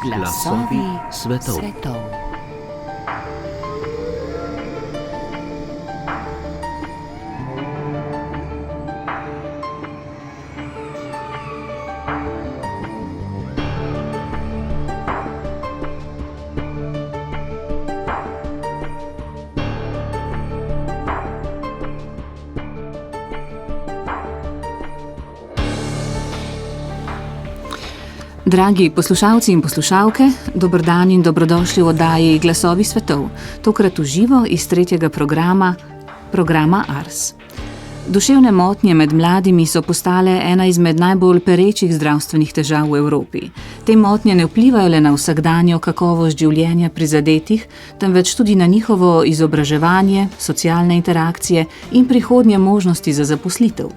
Glasovi svetov. Dragi poslušalci in poslušalke, dober dan in dobrodošli v oddaji Glasovi svetov, tokrat v živo iz tretjega programa Ars. Duševne motnje med mladimi so postale ena izmed najbolj perečih zdravstvenih težav v Evropi. Te motnje ne vplivajo le na vsakdanjo kakovost življenja prizadetih, temveč tudi na njihovo izobraževanje, socialne interakcije in prihodnje možnosti za zaposlitev.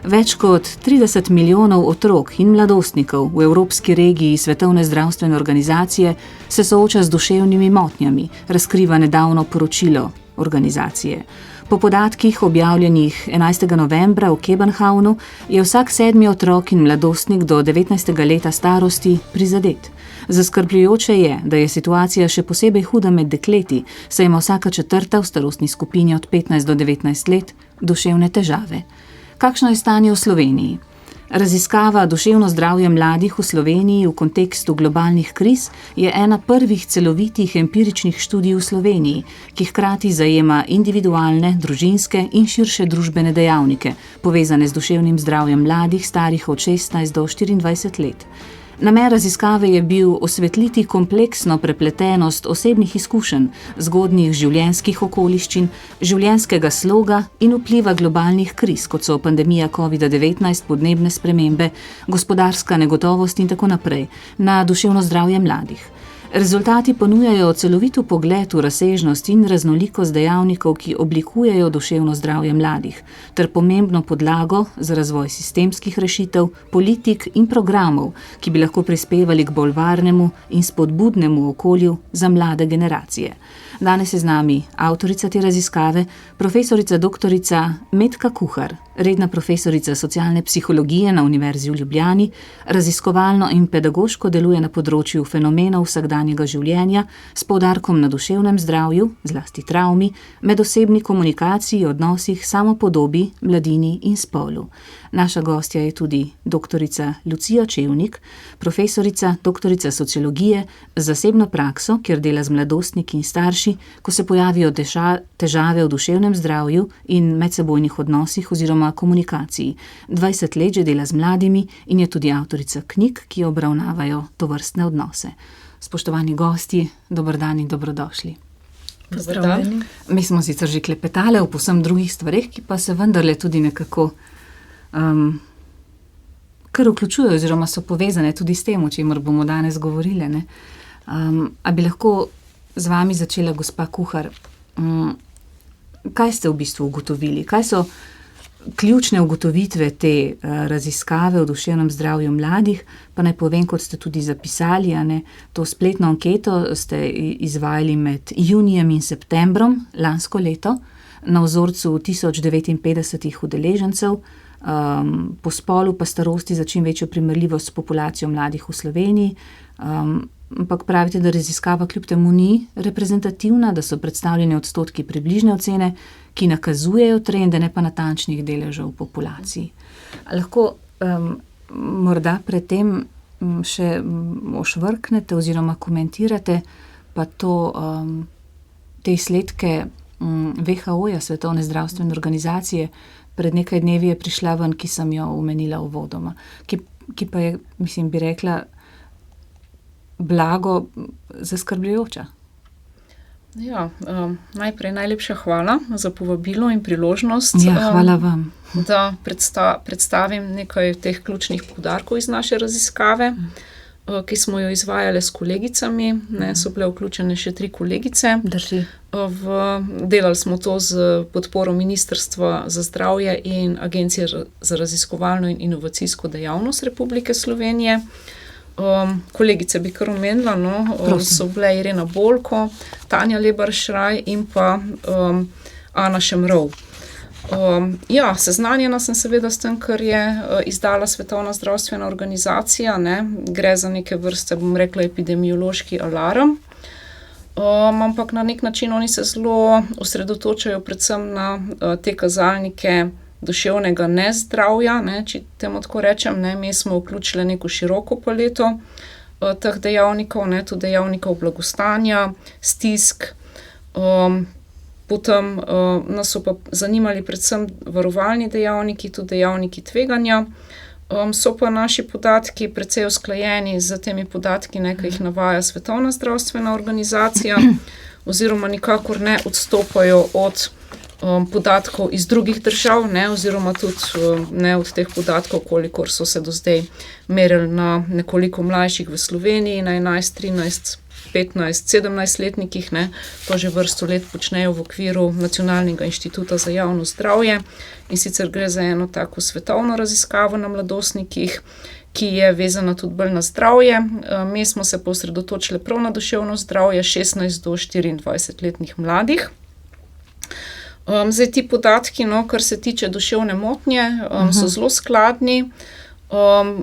Več kot 30 milijonov otrok in mladostnikov v evropski regiji Svetovne zdravstvene organizacije se sooča z duševnimi motnjami, razkriva nedavno poročilo organizacije. Po podatkih objavljenih 11. novembra v Kopenhavnu je vsak 7. otrok in mladostnik do 19. leta starosti prizadet. Zaskrbljujoče je, da je situacija še posebej huda med dekleti, saj ima vsaka četrta v starostni skupini od 15 do 19 let duševne težave. Kakšno je stanje v Sloveniji? Raziskava duševno zdravje mladih v Sloveniji v kontekstu globalnih kriz je ena prvih celovitih empiričnih študij v Sloveniji, ki hkrati zajema individualne, družinske in širše družbene dejavnike, povezane z duševnim zdravjem mladih starih od 16 do 24 let. Namen raziskave je bil osvetliti kompleksno prepletenost osebnih izkušenj, zgodnjih življenjskih okoliščin, življenjskega sloga in vpliva globalnih kriz, kot so pandemija COVID-19, podnebne spremembe, gospodarska negotovost in tako naprej, na duševno zdravje mladih. Rezultati ponujajo celovit pogled v razsežnost in raznolikost dejavnikov, ki oblikujejo duševno zdravje mladih, ter pomembno podlago za razvoj sistemskih rešitev, politik in programov, ki bi lahko prispevali k bolj varnemu in spodbudnemu okolju za mlade generacije. Danes je z nami avtorica te raziskave, profesorica doktorica Metka Kuhar, redna profesorica socialne psihologije na Univerzi v Ljubljani, raziskovalno in pedagoško deluje na področju fenomenov vsakdanjega življenja s poudarkom na duševnem zdravju, zlasti travmi, medosebni komunikaciji, odnosih, samopodobi, mladini in spolu. Naša gostja je tudi doktorica Lucija Čevnik, profesorica, doktorica sociologije z zasebno prakso, kjer dela z mladostniki in starši, ko se pojavijo težave v duševnem zdravju in medsebojnih odnosih oziroma komunikaciji. 20 let že dela z mladimi in je tudi avtorica knjig, ki obravnavajo tovrstne odnose. Spoštovani gosti, dober dan in dobrodošli. Pozdravljeni. Mi smo sicer že klepetale o povsem drugih stvareh, ki pa se vendarle tudi nekako kar vključujejo oziroma so povezane tudi s tem, o čemer bomo danes govorile. Ne? A bi lahko z vami začela, gospa Kuhar, kaj ste v bistvu ugotovili? Kaj so ključne ugotovitve te raziskave o duševnem zdravju mladih? Pa naj povem, kot ste tudi zapisali, to spletno anketo ste izvajali med junijem in septembrom lansko leto na vzorcu 1059 udeležencev, po spolu pa starosti za čim večjo primerljivost s populacijo mladih v Sloveniji. Ampak pravite, da raziskava kljub temu ni reprezentativna, da so predstavljeni odstotki približne ocene, ki nakazujejo trende, ne pa natančnih deležev v populaciji. Lahko morda pred tem še ošvrknete oziroma komentirate pa te izsledke WHO-ja, Svetovne zdravstvene organizacije. Pred nekaj dnevi je prišla ven, ki sem jo omenila uvodoma, ki pa je, mislim, bi rekla, blago zaskrbljujoča. Ja, najprej najlepša hvala za povabilo in priložnost, hvala vam. Da predstavim nekaj teh ključnih poudarkov iz naše raziskave, ki smo jo izvajali s kolegicami, so bile vključene še 3 kolegice. Drži. Delali smo to z podporo Ministrstva za zdravje in Agencije za raziskovalno in inovacijsko dejavnost Republike Slovenije. Kolegice bi kar omenila, so bile Irena Bolko, Tanja Lebar Šraj in pa Ana Šemrov. Seznanjena sem seveda s tem, kar je izdala Svetovna zdravstvena organizacija, ne. Gre za neke vrste, bom rekla, epidemiološki alarm. Ampak na nek način oni se zelo osredotočajo predvsem na te kazalnike duševnega nezdravja, ne, če temu tako rečem, ne. Mi smo vključili neko široko paleto teh dejavnikov, ne, tudi dejavnikov blagostanja, stisk, potem nas so pa zanimali predvsem varovalni dejavniki, tudi dejavniki tveganja. So pa naši podatki precej usklajeni z temi podatki, ne, ki jih navaja Svetovna zdravstvena organizacija, oziroma nikakor ne odstopajo od podatkov iz drugih držav, ne, oziroma tudi ne od teh podatkov, kolikor so se do zdaj merili na nekoliko mlajših v Sloveniji, na 11, 13, 15, 17-letnikih, ne, to že vrsto let počnejo v okviru Nacionalnega inštituta za javno zdravje, in sicer gre za eno tako svetovno raziskavo na mladostnikih, ki je vezana tudi bolj na zdravje. Mi smo se pa osredotočili prav na duševno zdravje 16 do 24-letnih mladih. Zdaj ti podatki, no, kar se tiče duševne motnje, so zelo skladni.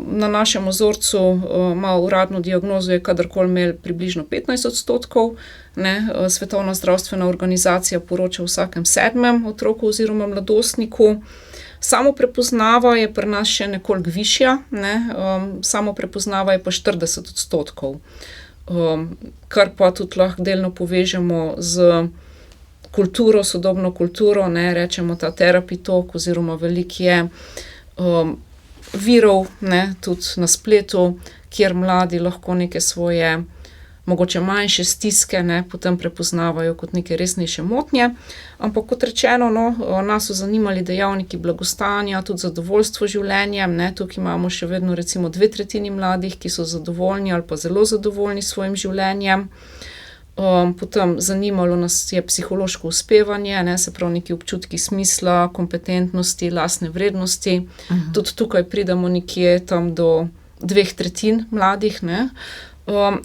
Na našem vzorcu ima uradno diagnozo, je kadarkoli imel približno 15%, ne. Svetovna zdravstvena organizacija poroča o vsakem 7. otroku oziroma mladostniku. Samoprepoznava je pri nas še nekoliko višja, ne. Samoprepoznava je pa 40%, kar pa tudi lahko delno povežemo z kulturo, sodobno kulturo, ne, rečemo ta therapy talk, oziroma veliko je virov, ne, tudi na spletu, kjer mladi lahko neke svoje mogoče manjše stiske, ne, potem prepoznavajo kot neke resnejše motnje. Ampak kot rečeno, no, nas so zanimali dejavniki blagostanja, tudi zadovoljstvo življenjem, ne. Tukaj imamo še vedno recimo 2/3 mladih, ki so zadovoljni ali pa zelo zadovoljni s svojim življenjem. Potem zanimalo nas je psihološko uspevanje, ne, se pravi neki občutki smisla, kompetentnosti, lastne vrednosti. Tudi tukaj pridemo nekje tam do 2/3 mladih, ne.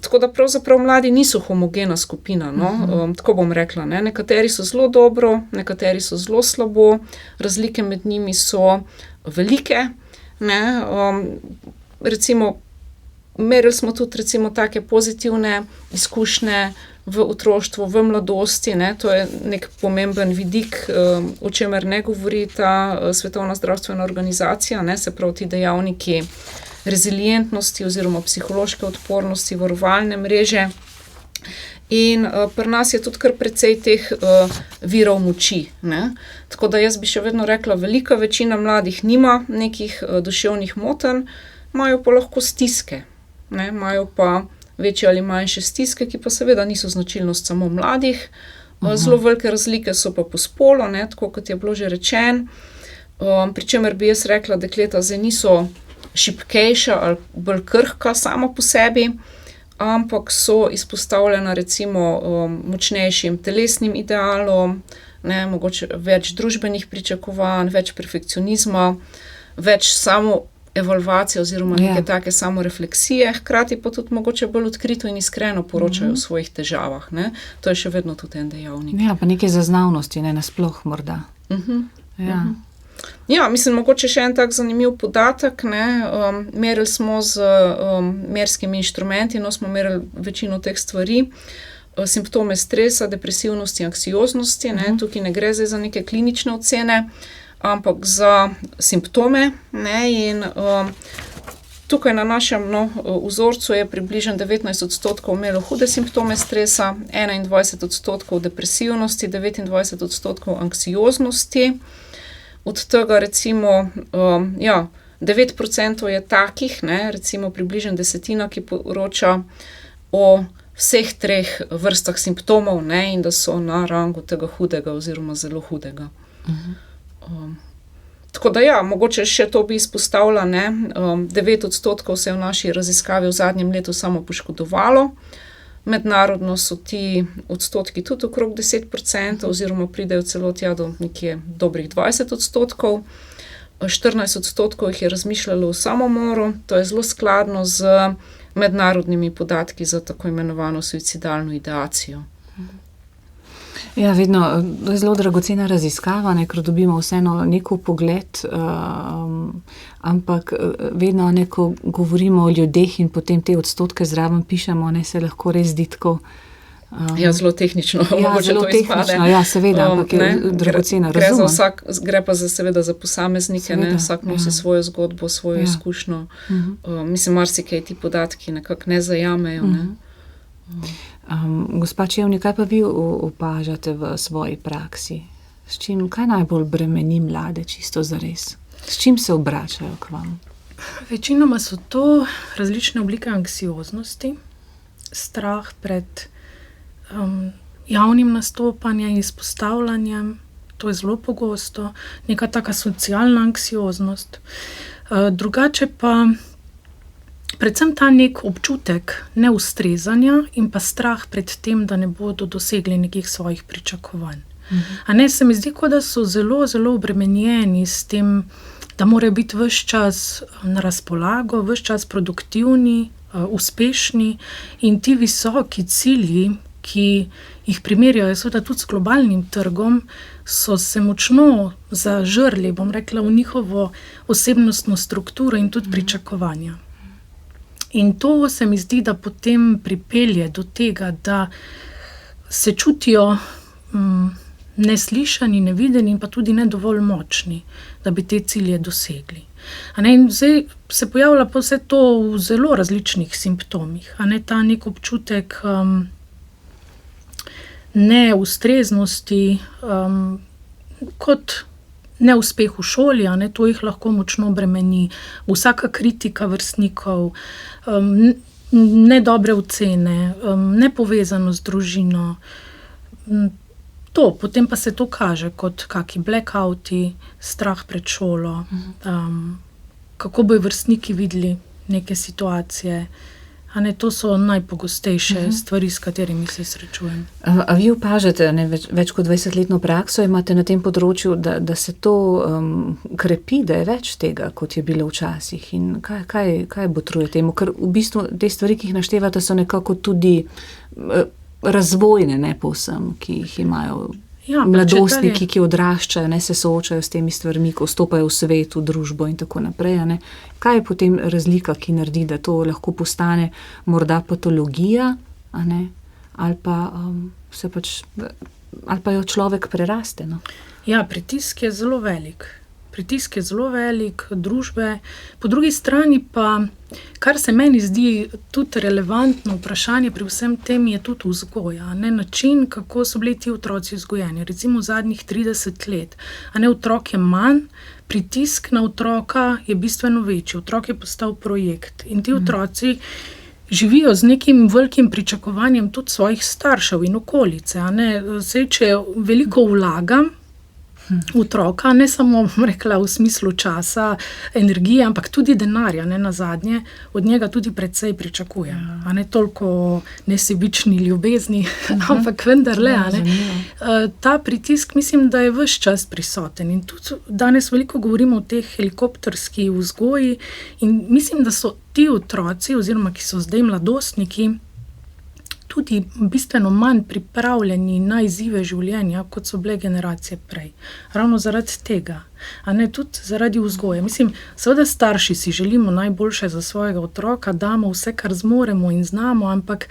Tako da pravzaprav mladi niso homogena skupina, no, tako bom rekla, ne. Nekateri so zelo dobro, nekateri so zelo slabo, razlike med njimi so velike, ne. Recimo merili smo tudi recimo take pozitivne izkušnje v otroštvu, v mladosti, ne, to je nek pomemben vidik, o čemer ne govori ta Svetovna zdravstvena organizacija, ne, se pravi ti dejavniki rezilientnosti oziroma psihološke odpornosti, varovalne mreže. In pri nas je tudi kar precej teh virov moči, ne. Tako da jaz bi še vedno rekla, velika večina mladih nima nekih duševnih motenj, imajo pa lahko stiske, ne, imajo pa večje ali manjše stiske, ki pa seveda niso značilnost samo mladih. Zelo velike razlike so pa po spolu, ne, tako kot je bilo že rečeno, pri čemer bi jaz rekla, dekleta zdaj niso šibkejša ali bolj krhka sama po sebi, ampak so izpostavljena recimo močnejšim telesnim idealom, ne, mogoče več družbenih pričakovanj, več perfekcionizma, več evalvacije oziroma neke take samorefleksije, hkrati pa tudi mogoče bolj odkrito in iskreno poročajo o svojih težavah, ne. To je še vedno tudi en dejavnik. Ja, pa neke zaznavnosti, ne, nasploh morda. Ja, mislim, mogoče še en tak zanimiv podatek, ne, merili smo z merskimi inštrumenti, no, smo merili večino teh stvari, simptome stresa, depresivnosti, anksioznosti, ne, tukaj ne gre zdaj za neke klinične ocene, ampak za simptome, ne, in tukaj na našem, no, vzorcu je približno 19% imelo hude simptome stresa, 21% depresivnosti, 29% anksioznosti. Od tega recimo, 9% je takih, ne, recimo približno 10, ki poroča o vseh 3 vrstah simptomov, ne, in da so na rangu tega hudega oziroma zelo hudega. Tako da ja, mogoče še to bi izpostavila, ne, 9% se je v naši raziskavi v zadnjem letu samo poškodovalo, mednarodno so ti odstotki tudi okrog 10%, oziroma pridejo celo tja do nekje dobrih 20%. 14% jih je razmišljalo o samomoru, to je zelo skladno z mednarodnimi podatki za tako imenovano suicidalno ideacijo. Ja, vedno je zelo dragocena raziskava, ker dobimo vseeno neko pogled, ampak vedno, ko govorimo o ljudeh in potem te odstotke zraven pišemo, se lahko res zdi tako. Ja, zelo tehnično, zelo to tehnično, izpade. Ja, seveda, ampak je dragocena, razumem. Gre pa seveda za posameznike, seveda, vsak nosi svojo zgodbo, svojo izkušnjo. Mislim, marsikaj ti podatki nekako ne zajamejo. Gospa Čevnik, kaj pa vi opažate v svoji praksi? Kaj najbolj bremeni mlade, čisto zares? S čim se obračajo k vam? Večinoma so to različne oblike anksioznosti, strah pred javnim nastopanjem, izpostavljanjem, to je zelo pogosto, neka taka socialna anksioznost. Drugače pa predvsem ta nek občutek neustrezanja in pa strah pred tem, da ne bodo dosegli nekih svojih pričakovanj. Se mi zdi, kot da so zelo, zelo obremenjeni s tem, da morajo biti ves čas na razpolago, ves čas produktivni, uspešni in ti visoki cilji, ki jih primerjajo seveda tudi s globalnim trgom, so se močno zažrli, bom rekla, v njihovo osebnostno strukturo in tudi pričakovanja. In to se mi zdi, da potem pripelje do tega, da se čutijo neslišani, nevideni in pa tudi ne dovolj močni, da bi te cilje dosegli. In zdaj se pojavlja pa vse to v zelo različnih simptomih. Ta nek občutek neustreznosti, kot neuspeh v šoli, to jih lahko močno bremeni, vsaka kritika vrstnikov, nedobre ocene, nepovezanost z družino. Potem pa se to kaže kot kaki blackouti, strah pred šolo, kako bojo vrstniki videli neke situacije. To so najpogostejše stvari, s katerimi se srečujem. A vi opažate, več kot 20-letno prakso imate na tem področju, da se to krepi, da je več tega, kot je bilo včasih? In kaj botruje temu? Ker v bistvu te stvari, ki jih naštevate, so nekako tudi razvojne, ne povsem, ki jih imajo mladostniki, ki odraščajo, se soočajo s temi stvarmi, ko vstopajo v svet, v družbo in tako naprej. Kaj je potem razlika, ki naredi, da to lahko postane morda patologija, ali pa ali pa jo človek preraste? Ja, pritisk je zelo velik. Pritisk je zelo velik, družbe. Po drugi strani pa, kar se meni zdi tudi relevantno vprašanje pri vsem tem, je tudi vzgoja. Način, kako so bili ti otroci vzgojeni. Recimo v zadnjih 30 let. Otrok je manj, pritisk na otroka je bistveno večji. Otrok je postal projekt. In ti otroci živijo z nekim velikim pričakovanjem tudi svojih staršev in okolice. Saj, če veliko vlagam otroka, ne samo rekla v smislu časa, energije, ampak tudi denarja, nazadnje, od njega tudi precej pričakujem. Ne toliko nesebični ljubezni, ampak vendarle. Ta pritisk, mislim, da je ves čas prisoten. In tudi danes veliko govorimo o teh helikopterski vzgoji in mislim, da so ti otroci, oziroma ki so zdaj mladostniki, tudi bistveno manj pripravljeni na izzive življenja, kot so bile generacije prej. Ravno zaradi tega, tudi zaradi vzgoje. Mislim, seveda starši si želimo najboljše za svojega otroka, damo vse, kar zmoremo in znamo, ampak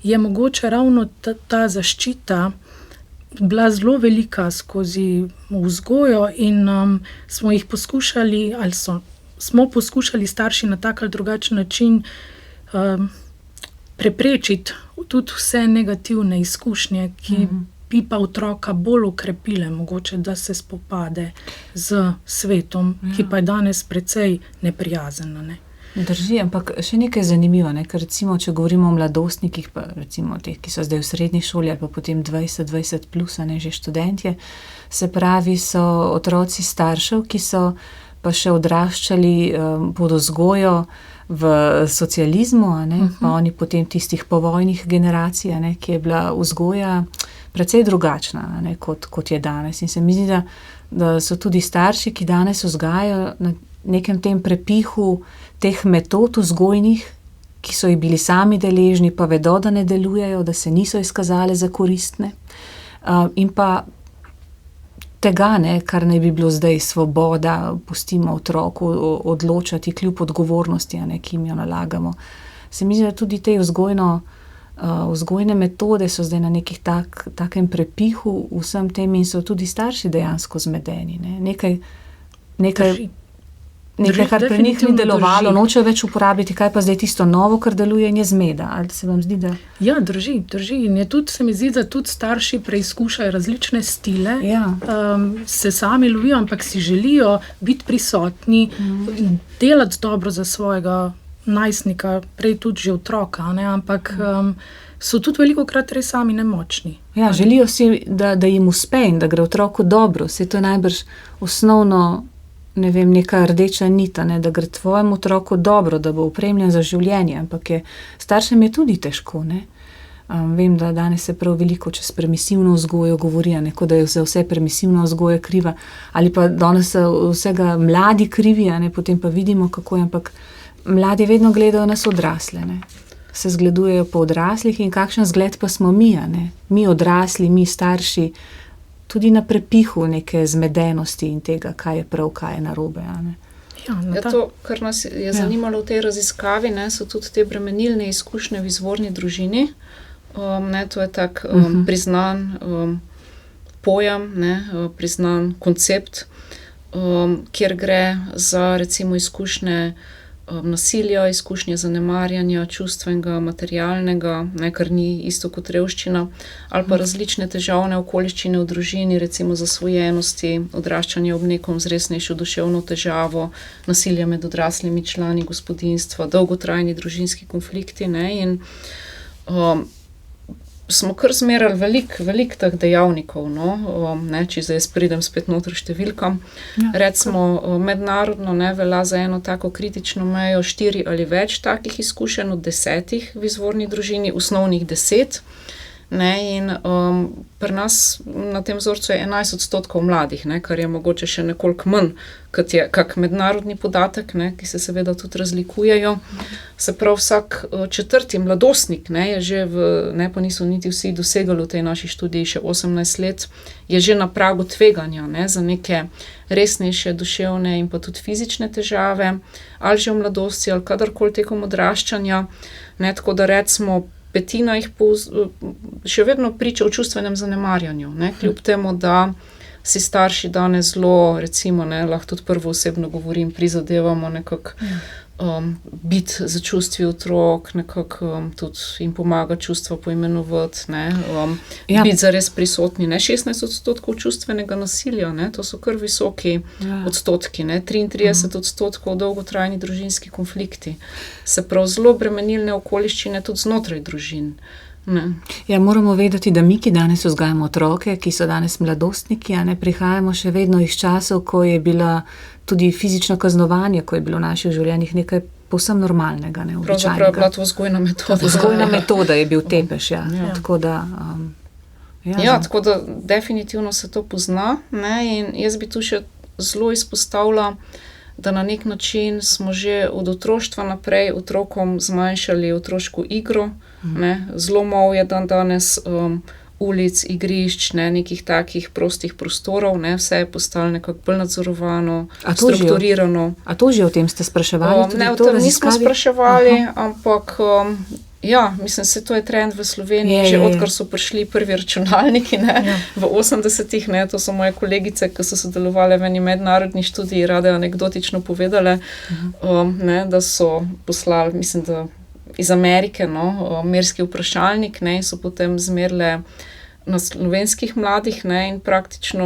je mogoče ravno ta zaščita bila zelo velika skozi vzgojo in smo jih poskušali, ali smo poskušali starši na tak ali drugačen način preprečiti tudi vse negativne izkušnje, ki bi pa otroka bolj okrepile, mogoče, da se spopade z svetom, ki pa je danes precej neprijazen. Drži, ampak še nekaj zanimivo, ker recimo, če govorimo o mladostnikih, pa recimo teh, ki so zdaj v srednji šoli, ali pa potem 20 plus, že študentje, se pravi, so otroci staršev, ki so pa še odraščali pod vzgojo v socializmu, pa oni potem tistih povojnih generacij, ki je bila vzgoja precej drugačna, kot je danes. In se mi zdi, da so tudi starši, ki danes vzgajajo na nekem tem prepihu teh metod vzgojnih, ki so jih bili sami deležni, pa vedo, da ne delujejo, da se niso izkazale za koristne. In pa tega, ne, kar naj bi bilo zdaj svoboda, pustimo otroku odločati kljub odgovornosti, ne, ki jim jo nalagamo. Se mi zdi, da tudi te vzgojne metode so zdaj na nekih takem prepihu vsem tem in so tudi starši dejansko zmedeni. Ne. Nekaj, kar pri njih ni delovalo, nočejo več uporabiti, kaj pa zdaj tisto novo, kar deluje in je zmeda. Ali se vam zdi, da... Ja, drži. In se mi zdi, da tudi starši preizkušajo različne stile, se sami lovijo, ampak si želijo biti prisotni, delati dobro za svojega najstnika, prej tudi že otroka, ne? Ampak so tudi velikokrat res sami nemočni. Ja, želijo si, da jim uspe in da gre otroku dobro. Saj to je najbrž osnovno, ne vem, neka rdeča nita, ne, da gre tvojemu otroku dobro, da bo opremljen za življenje, ampak staršem je tudi težko, ne. Vem, da danes se prav veliko čez permisivno vzgojo govori, neko da je vse permisivno vzgoje kriva, ali pa danes vsega mladi krivi, ne, potem pa vidimo, kako je, ampak mladi vedno gledajo nas odrasle, ne. Se zgledujejo po odraslih in kakšen zgled pa smo mi, ne. Mi odrasli, mi starši, tudi na prepihu neke zmedenosti in tega, kaj je prav, kaj je narobe. To, kar nas je zanimalo v tej raziskavi, ne, so tudi te bremenilne izkušnje v izvorni družini. To je tak priznan pojem, ne, priznan koncept, kjer gre za recimo izkušnje nasilja, izkušnje zanemarjanja, čustvenega, materialnega, ne, kar ni isto kot revščina, ali pa različne težavne okoliščine v družini, recimo zasvojenosti, odraščanje ob nekom z resnejšo duševno težavo, nasilje med odraslimi člani gospodinjstva, dolgotrajni družinski konflikti, ne, in smo kar zmerali velik teh dejavnikov, ne, če zdaj pridem spet noter številkam. Recimo, mednarodno ne velja za eno tako kritično mejo 4 ali več takih izkušenj od 10 v izvorni družini, osnovnih 10. Ne, in pri nas na tem vzorcu je 11% mladih, ne, kar je mogoče še nekoliko manj, kot je kak mednarodni podatek, ne, ki se seveda tudi razlikujejo. Se pravi, vsak 4. mladostnik, ne, je že pa niso niti vsi dosegali v tej naši študiji še 18 let, je že na pragu tveganja, ne, za neke resnejše duševne in pa tudi fizične težave, ali že v mladosti, ali kadarkoli tekom odraščanja, ne, tako da recimo 1/5 jih še vedno priča o čustvenem zanemarjanju, ne, kljub temu, da si starši danes zelo, recimo, ne, lahko tudi prvoosebno govorim, prizadevamo nekako biti za čustvi otrok, nekako tudi jim pomaga čustva poimenovati, ne, biti zares prisotni, ne, 16% čustvenega nasilja, ne, to so kar visoki odstotki, ne, 33% dolgotrajni družinski konflikti, se prav zelo bremenilne okoliščine tudi znotraj družin. Ne. Ja, moramo vedeti, da mi, ki danes vzgajamo otroke, ki so danes mladostniki, ne, prihajamo še vedno iz časov, ko je bila tudi fizično kaznovanje, ko je bilo v naših življenjih nekaj povsem normalnega, ne, običajnega. Pravzaprav je bila to vzgojna metoda. Vzgojna metoda je bil tepež, ja. Tako da... tako da definitivno se to pozna, ne, in jaz bi tu še zelo izpostavila, da na nek način smo že od otroštva naprej otrokom zmanjšali otroško igro, ne, zelo malo je danes ulic, igrišč, ne, nekih takih prostih prostorov, ne, vse je postalo nekako bolj nadzorovano, strukturirano. A to že o tem ste spraševali? Ne, o tem nismo spraševali, ampak mislim, se to je trend v Sloveniji, že odkar so prišli prvi računalniki, ne, v 80-ih, ne, to so moje kolegice, ki so sodelovali v eni mednarodni študiji, rade anekdotično povedale, ne, da so poslali, mislim, da iz Amerike, merski vprašalnik, ne, in so potem zmerile na slovenskih mladih, ne, in praktično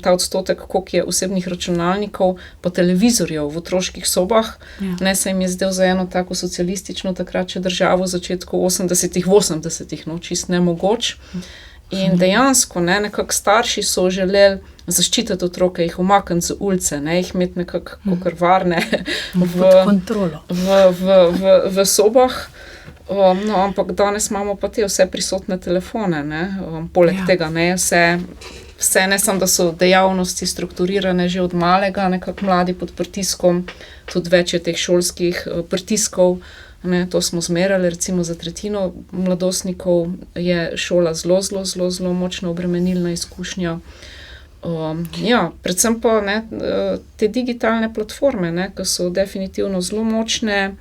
ta odstotek, koliko je osebnih računalnikov pa televizorjev v otroških sobah, ne, se jim je zdel za eno tako socialistično takrat še državo v začetku 80-ih, čist nemogoč. In dejansko, ne, nekako starši so želeli zaščititi otroke, jih umakniti z ulice, ne, jih imeti nekako kakor varne v sobah. Ampak danes imamo pa te vse prisotne telefone, ne, poleg tega, ne, vse ne samo, da so dejavnosti strukturirane že od malega, nekako mladi pod pritiskom, tudi več je teh šolskih pritiskov, Ne, to smo zmerali, recimo za tretjino mladostnikov je šola zelo močno obremenilna izkušnja. Predvsem pa ne, te digitalne platforme, ne, ki so definitivno zelo močne,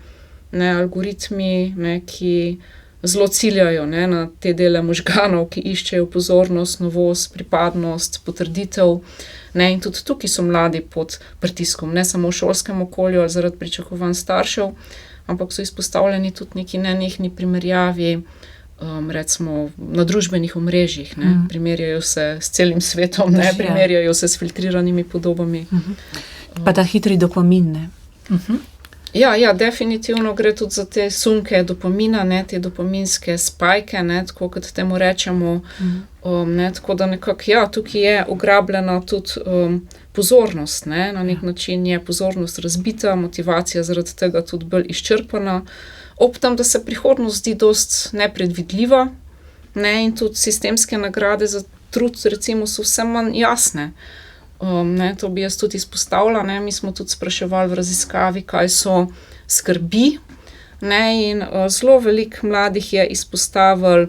ne, algoritmi, ne, ki zelo ciljajo, ne, na te dele možganov, ki iščejo pozornost, novost, pripadnost, potrditev. Ne, in tudi tukaj so mladi pod pritiskom, ne samo v šolskem okolju ali zaradi pričakovanj staršev, ampak so izpostavljeni tudi neki nenehni primerjavi, recimo na družbenih omrežjih, ne, primerjajo se s celim svetom, ne, primerjajo se s filtriranimi podobami. Pa ta hitri dopamin, ne? Ja, definitivno gre tudi za te sunke dopamina, ne, te dopaminske spajke, ne, tako kot temu rečemo, ne, tako da nekako, tukaj je ugrabljena tudi pozornost, ne, na nek način je pozornost razbita, motivacija zaradi tega tudi bolj izčrpana, ob tem, da se prihodnost zdi dost nepredvidljiva, ne, in tudi sistemske nagrade za trud, recimo, so vse manj jasne. Ne, to bi jaz tudi izpostavila, ne, mi smo tudi spraševali v raziskavi, kaj so skrbi, ne, in zelo veliko mladih je izpostavil,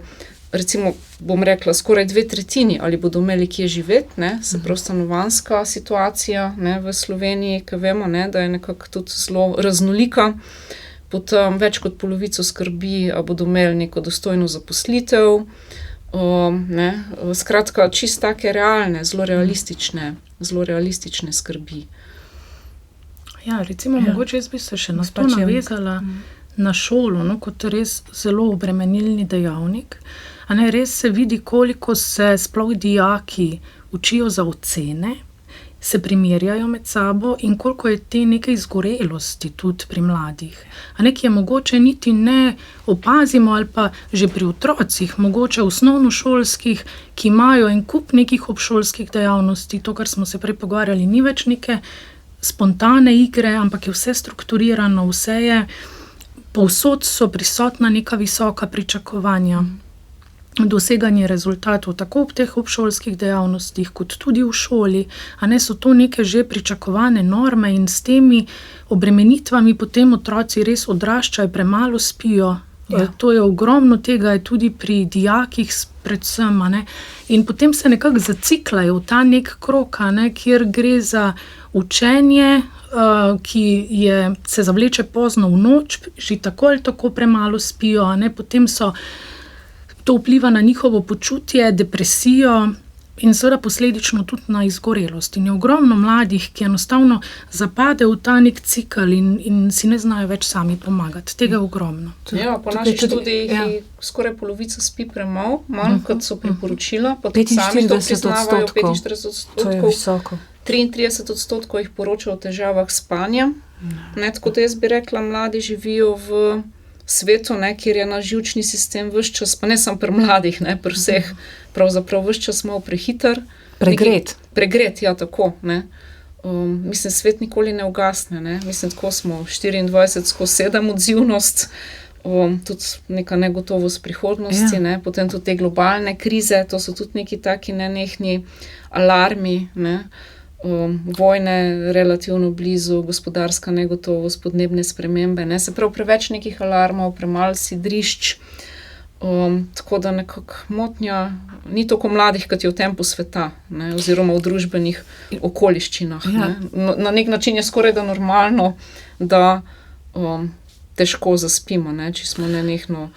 recimo, bom rekla, skoraj 2/3, ali bodo imeli kje živeti, ne, se pravi stanovanjska situacija, ne, v Sloveniji, ki vemo, ne, da je nekako tudi zelo raznolika, potem več kot polovico skrbi, a bodo imeli neko dostojno zaposlitev, ne, skratka, čisto take realne, zelo realistične skrbi. Ja, recimo, mogoče jaz bi se še na to navezala na šolo, no, kot res zelo obremenilni dejavnik. A ne, res se vidi, koliko se sploh dijaki učijo za ocene, se primerjajo med sabo in koliko je te neke izgorelosti tudi pri mladih. A ne, ki je mogoče niti ne opazimo ali pa že pri otrocih, mogoče osnovnošolskih, ki imajo en kup nekih obšolskih dejavnosti, to, kar smo se prej pogovarjali, ni več neke spontane igre, ampak je vse strukturirano, vse je, povsod so prisotna neka visoka pričakovanja. Doseganje rezultatov, tako ob teh obšolskih dejavnostih, kot tudi v šoli, a ne, so to neke že pričakovane norme in s temi obremenitvami potem otroci res odraščajo, premalo spijo. Ja. To je ogromno tega, je tudi pri dijakih predvsem, a ne, in potem se nekako zaciklajo v ta nek krog, a ne, kjer gre za učenje, ki se zavleče pozno v noč, že tako ali tako premalo spijo, a ne, potem to vpliva na njihovo počutje, depresijo in seveda posledično tudi na izgorelost. In je ogromno mladih, ki enostavno zapade v ta nek cikel in si ne znajo več sami pomagati. Tega je ogromno. Ja, po naših študijih skoraj polovica spi premalo, manj kot so priporočila, pa tudi sami to priznavajo, 45%. To je visoko. 33% jih poroča o težavah s spanjem. Ne, tako da jaz bi rekla, mladi živijo v svetu, ne, kjer je naš živčni sistem ves čas, pa ne samo pri mladih, ne, pri vseh, pravzaprav ves čas malo prehiter. Pregret, ja, tako, ne. Mislim, svet nikoli ne ugasne, ne. Mislim, tako smo 24/7 odzivnost, tudi neka negotovost prihodnosti, ne, potem tudi te globalne krize, to so tudi neki taki nenehni alarmi, ne. Vojne relativno blizu, gospodarska negotovost, podnebne spremembe, ne, se pravi preveč nekih alarmov, premalo sidrišč, tako da nekako motnja ni toliko mladih, kot je v tempu sveta, ne, oziroma v družbenih okoliščinah. Ja. Ne. Na nek način je skoraj da normalno, da težko zaspimo, ne, če smo nenehno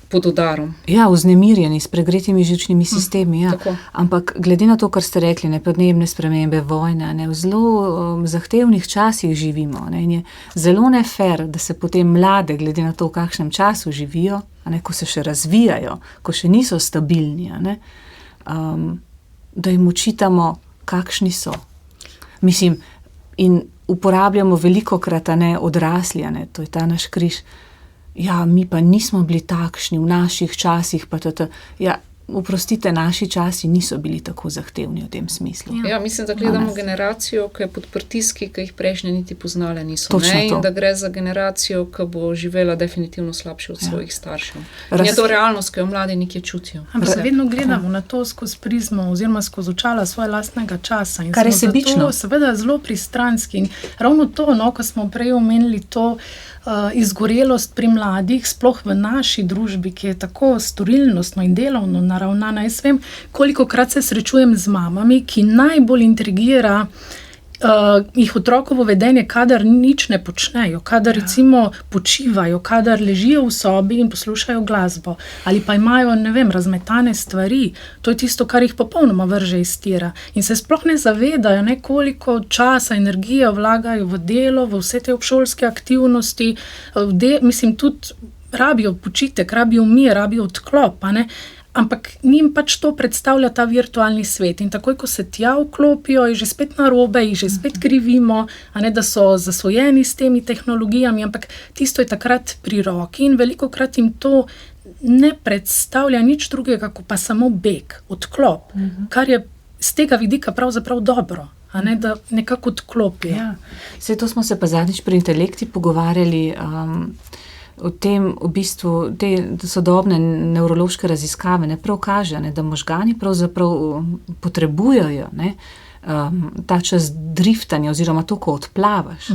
pod udarom. Ja, vznemirjeni s pregretimi živčnimi sistemi, ja. Ampak glede na to, kar ste rekli, ne, podnebne spremembe, vojne, ne, v zelo zahtevnih časih živimo, ne, in je zelo nefer, da se potem mlade, glede na to, v kakšnem času živijo, ne, ko se še razvijajo, ko še niso stabilni, ne, da jim očitamo, kakšni so. Mislim, in uporabljamo velikokrat, ne, odrasli, ne, to je ta naš križ. Ja, mi pa nismo bili takšni v naših časih, pa ja, oprostite, naši časi niso bili tako zahtevni v tem smislu. Ja, mislim, da gledamo generacijo, ki je pod pritiski, ki jih prejšnje niti poznale niso. Ne? In da gre za generacijo, ki bo živela definitivno slabše od svojih staršev. In je to realnost, ki jo mladi nekje čutijo. Ampak vedno gledamo na to skozi prizmo oziroma skozi očala svoje lastnega časa. In kar je sebično. Seveda zelo pristranski. In ravno to, no, ko smo prej omenili to, izgorelost pri mladih, sploh v naši družbi, ki je tako storilnostno in delovno naravnana. Jaz vem, kolikokrat se srečujem z mamami, ki najbolj intrigira jih otrokovo vedenje, kadar nič ne počnejo, kadar recimo počivajo, kadar ležijo v sobi in poslušajo glasbo, ali pa imajo, ne vem, razmetane stvari. To je tisto, kar jih popolnoma vrže iz tira. In se sploh ne zavedajo, koliko časa, energije vlagajo v delo, v vse te obšolske aktivnosti, mislim, tudi rabijo počitek, rabijo mir, rabijo odklop, ampak njim pač to predstavlja ta virtualni svet. In takoj, ko se tja vklopijo, je že spet narobe, jih že spet krivimo, da so zasvojeni s temi tehnologijami, ampak tisto je takrat pri roki in velikokrat jim to ne predstavlja nič drugega, kot pa samo beg, odklop, kar je z tega vidika pravzaprav dobro, da nekako odklopijo. Ja. Vse to smo se pa zadnjič pri intelekti pogovarjali, o tem, v bistvu, te sodobne nevrološke raziskave prav kaže, da možgani pravzaprav potrebujejo ta čas driftanja oziroma to, ko odplavaš,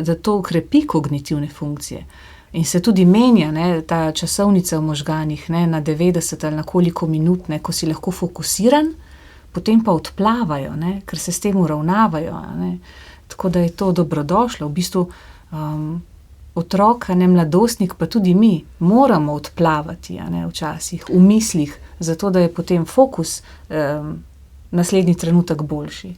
da to ukrepi kognitivne funkcije. In se tudi menja ta časovnica v možganih na 90 ali na koliko minut, ko si lahko fokusiran, potem pa odplavajo, ker se s tem uravnavajo. Tako da je to dobrodošlo. V bistvu otrok, mladostnik, pa tudi mi moramo odplavati včasih v mislih, zato da je potem fokus naslednji trenutek boljši.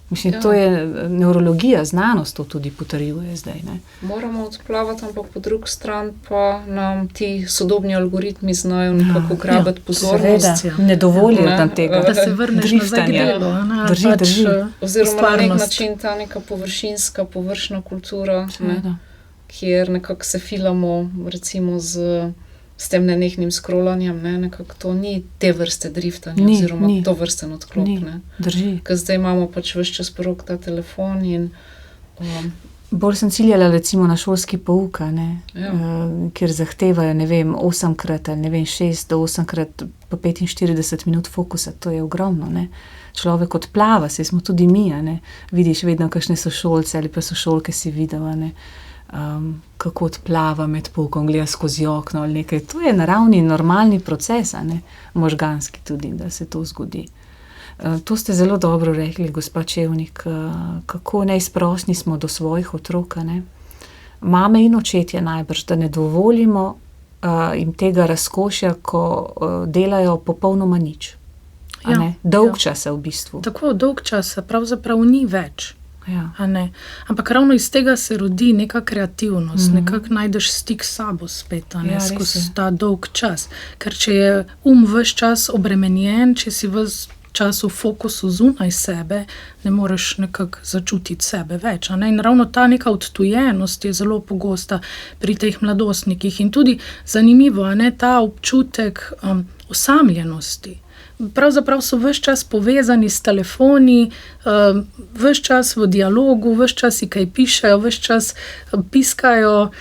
Mislim, to je nevrologija, znanost to tudi potrjuje zdaj. Moramo odplavati, ampak po drugi strani pa nam ti sodobni algoritmi znajo nekako grabiti pozornost. Ne dovolijo tam tega. Da se vrneš nazaj k delu. Drži. Oziroma na nek način ta neka površna kultura, kjer nekako se filamo, recimo s tem nenehnim scrollanjem, nekako to ni te vrste driftanja, oziroma to vrsten odklop. Drži. Ker zdaj imamo pač ves čas v roki ta telefon in bolj sem ciljala recimo na šolski pouk, kjer zahtevajo, 8-krat ali 6 do 8-krat po 45 minut fokusa, to je ogromno, Človek odplava, saj smo tudi mi, vidiš vedno kakšne sošolce ali pa sošolke si videla, kako odplava med poukom, gleda skozi okno ali nekaj. To je naravni, normalni proces, možganski tudi, da se to zgodi. To ste zelo dobro rekli, gospa Čevnik, kako neizprosni smo do svojih otrok, Mame in očetje najbrž, da ne dovolimo jim tega razkošja, ko delajo popolnoma nič. Dolg časa v bistvu. Tako dolg časa pravzaprav ni več. Ja. Ampak ravno iz tega se rodi neka kreativnost, nekako najdeš stik s sabo spet, skozi ta dolg čas. Ker če je ves čas obremenjen, če si ves čas v fokusu zunaj sebe, ne moreš nekako začutiti sebe več. In ravno ta neka odtujenost je zelo pogosta pri teh mladostnikih in tudi zanimivo, ta občutek osamljenosti. Pravzaprav so ves čas povezani s telefoni, ves čas v dialogu, ves čas si kaj pišejo, ves čas piskajo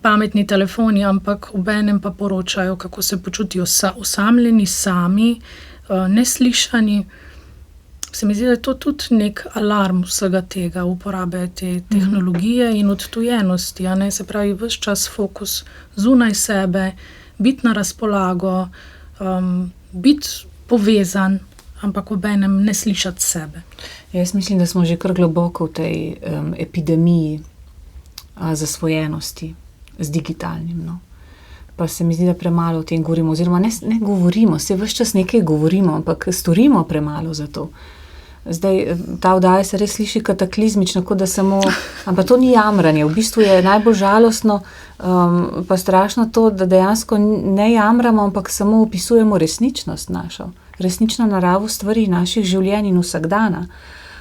pametni telefoni, ampak obenem pa poročajo, kako se počutijo osamljeni, sami, neslišani. Se mi zdi, da je to tudi nek alarm vsega tega, uporabe te tehnologije in odtujenosti. Se pravi, ves čas fokus zunaj sebe, biti na razpolago, biti povezan, ampak obenem ne slišati sebe. Jaz mislim, da smo že kar globoko v tej epidemiji zasvojenosti z digitalnim. Pa se mi zdi, da premalo o tem govorimo, oziroma ne govorimo, se ves čas nekaj govorimo, ampak storimo premalo za to. Zdaj, ta oddaja se res sliši kataklizmično, kot da samo, ampak to ni jamranje, v bistvu je najbolj žalostno, pa strašno to, da dejansko ne jamramo, ampak samo opisujemo resničnost našo, resnično naravo stvari, naših življenj in vsakdana.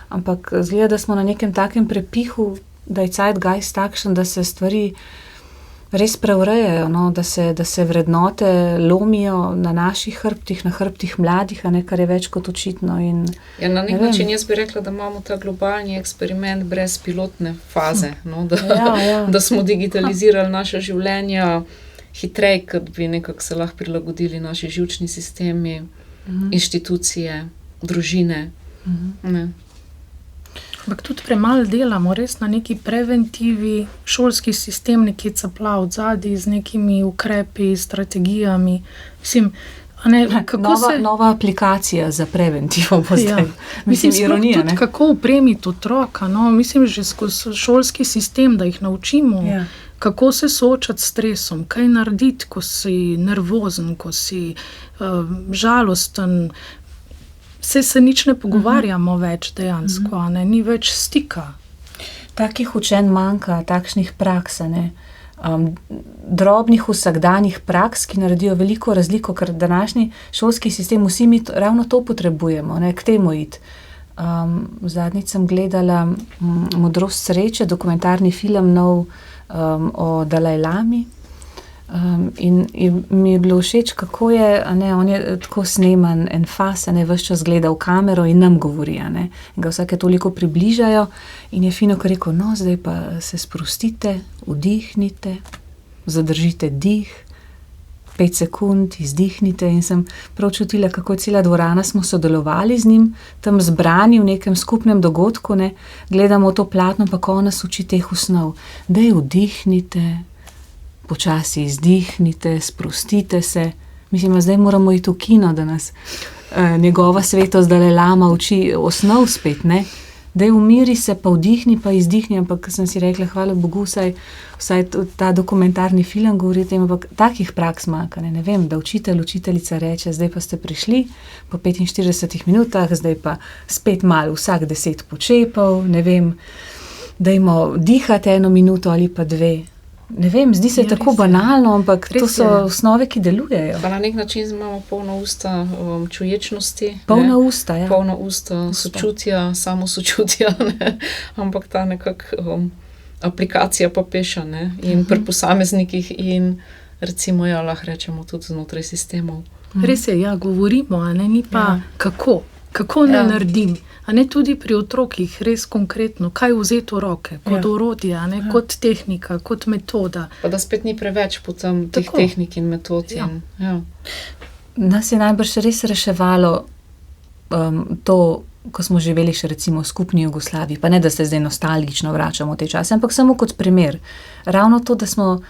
Ampak zgleda, da smo na nekem takem prepihu, da je zeitgeist takšen, da se stvari res preurejajo, da se vrednote lomijo na naših hrbtih, na hrbtih mladih, kar je več kot očitno. Na nek način jaz bi rekla, da imamo ta globalni eksperiment brez pilotne faze, da smo digitalizirali naše življenja hitreje, kot bi nekako se lahko prilagodili naši živčni sistemi, inštitucije, družine. Ampak tudi premalo delamo, res na neki preventivi, šolski sistem nekje caplja od zadaj z nekimi ukrepi, strategijami. Mislim, a ne, kako nova aplikacija za preventivo bo zdaj. Mislim, ironija, tudi, ne? kako upremiti otroka, no, mislim, že skozi šolski sistem, da jih naučimo, kako se soočati s stresom, kaj narediti, ko si nervozen, ko si žalosten. Se nič ne pogovarjamo več dejansko, ne? Ni več stika. Takih učenj manjka, takšnih praks, ne? Drobnih vsakdanjih praks, ki naredijo veliko razliko, ker današnji šolski sistem, vsi mi ravno to potrebujemo, ne? K temu iti. Zadnjič sem gledala Modrost sreče, dokumentarni film nov o Dalajlami. In mi je bilo všeč, kako je, on je tako sneman en fas, ves čas gleda v kamero in nam govori, in ga vsake toliko približajo in je fino, ko rekel, no, zdaj pa se sprostite, vdihnite, zadržite dih, 5 sekund, izdihnite, in sem prav čutila, kako je cela dvorana, smo sodelovali z njim, tam zbrani v nekem skupnem dogodku, gledamo to platno, pa ko nas uči teh osnov, daj vdihnite, počasi izdihnite, sprostite se. Mislim, zdaj moramo iti v kino, da nas njegova svetost Dalajlama uči osnov spet, ne? Daj umiri se, pa vdihni, pa izdihni, ampak sem si rekla, hvala Bogu, vsaj ta dokumentarni film govori o tem, ampak takih praks manjka, ne vem, da učiteljica reče, zdaj pa ste prišli po 45 minutah, zdaj pa spet malo vsak 10 počepov, ne vem, dajmo dihati 1 minuto ali pa 2. Ne vem, zdi se tako banalno, ampak to so osnove, ki delujejo. Pa na nek način imamo polna usta čuječnosti. Polna usta, ja. Polna usta sočutja, samo sočutja, ampak ta aplikacija pa peša, in pri posameznikih in recimo, lahko rečemo tudi znotraj sistemov. Res je, govorimo, ni pa kako ne naredim. A ne tudi pri otrokih, res konkretno, kaj vzeti v roke, kot orodje, kot tehnika, kot metoda. Pa da spet ni preveč potem teh tehnik in metod. Nas je najbrž res reševalo to, ko smo živeli še recimo v skupni Jugoslaviji, pa ne, da se zdaj nostalgično vračamo v te čase, ampak samo kot primer. Ravno to, da smo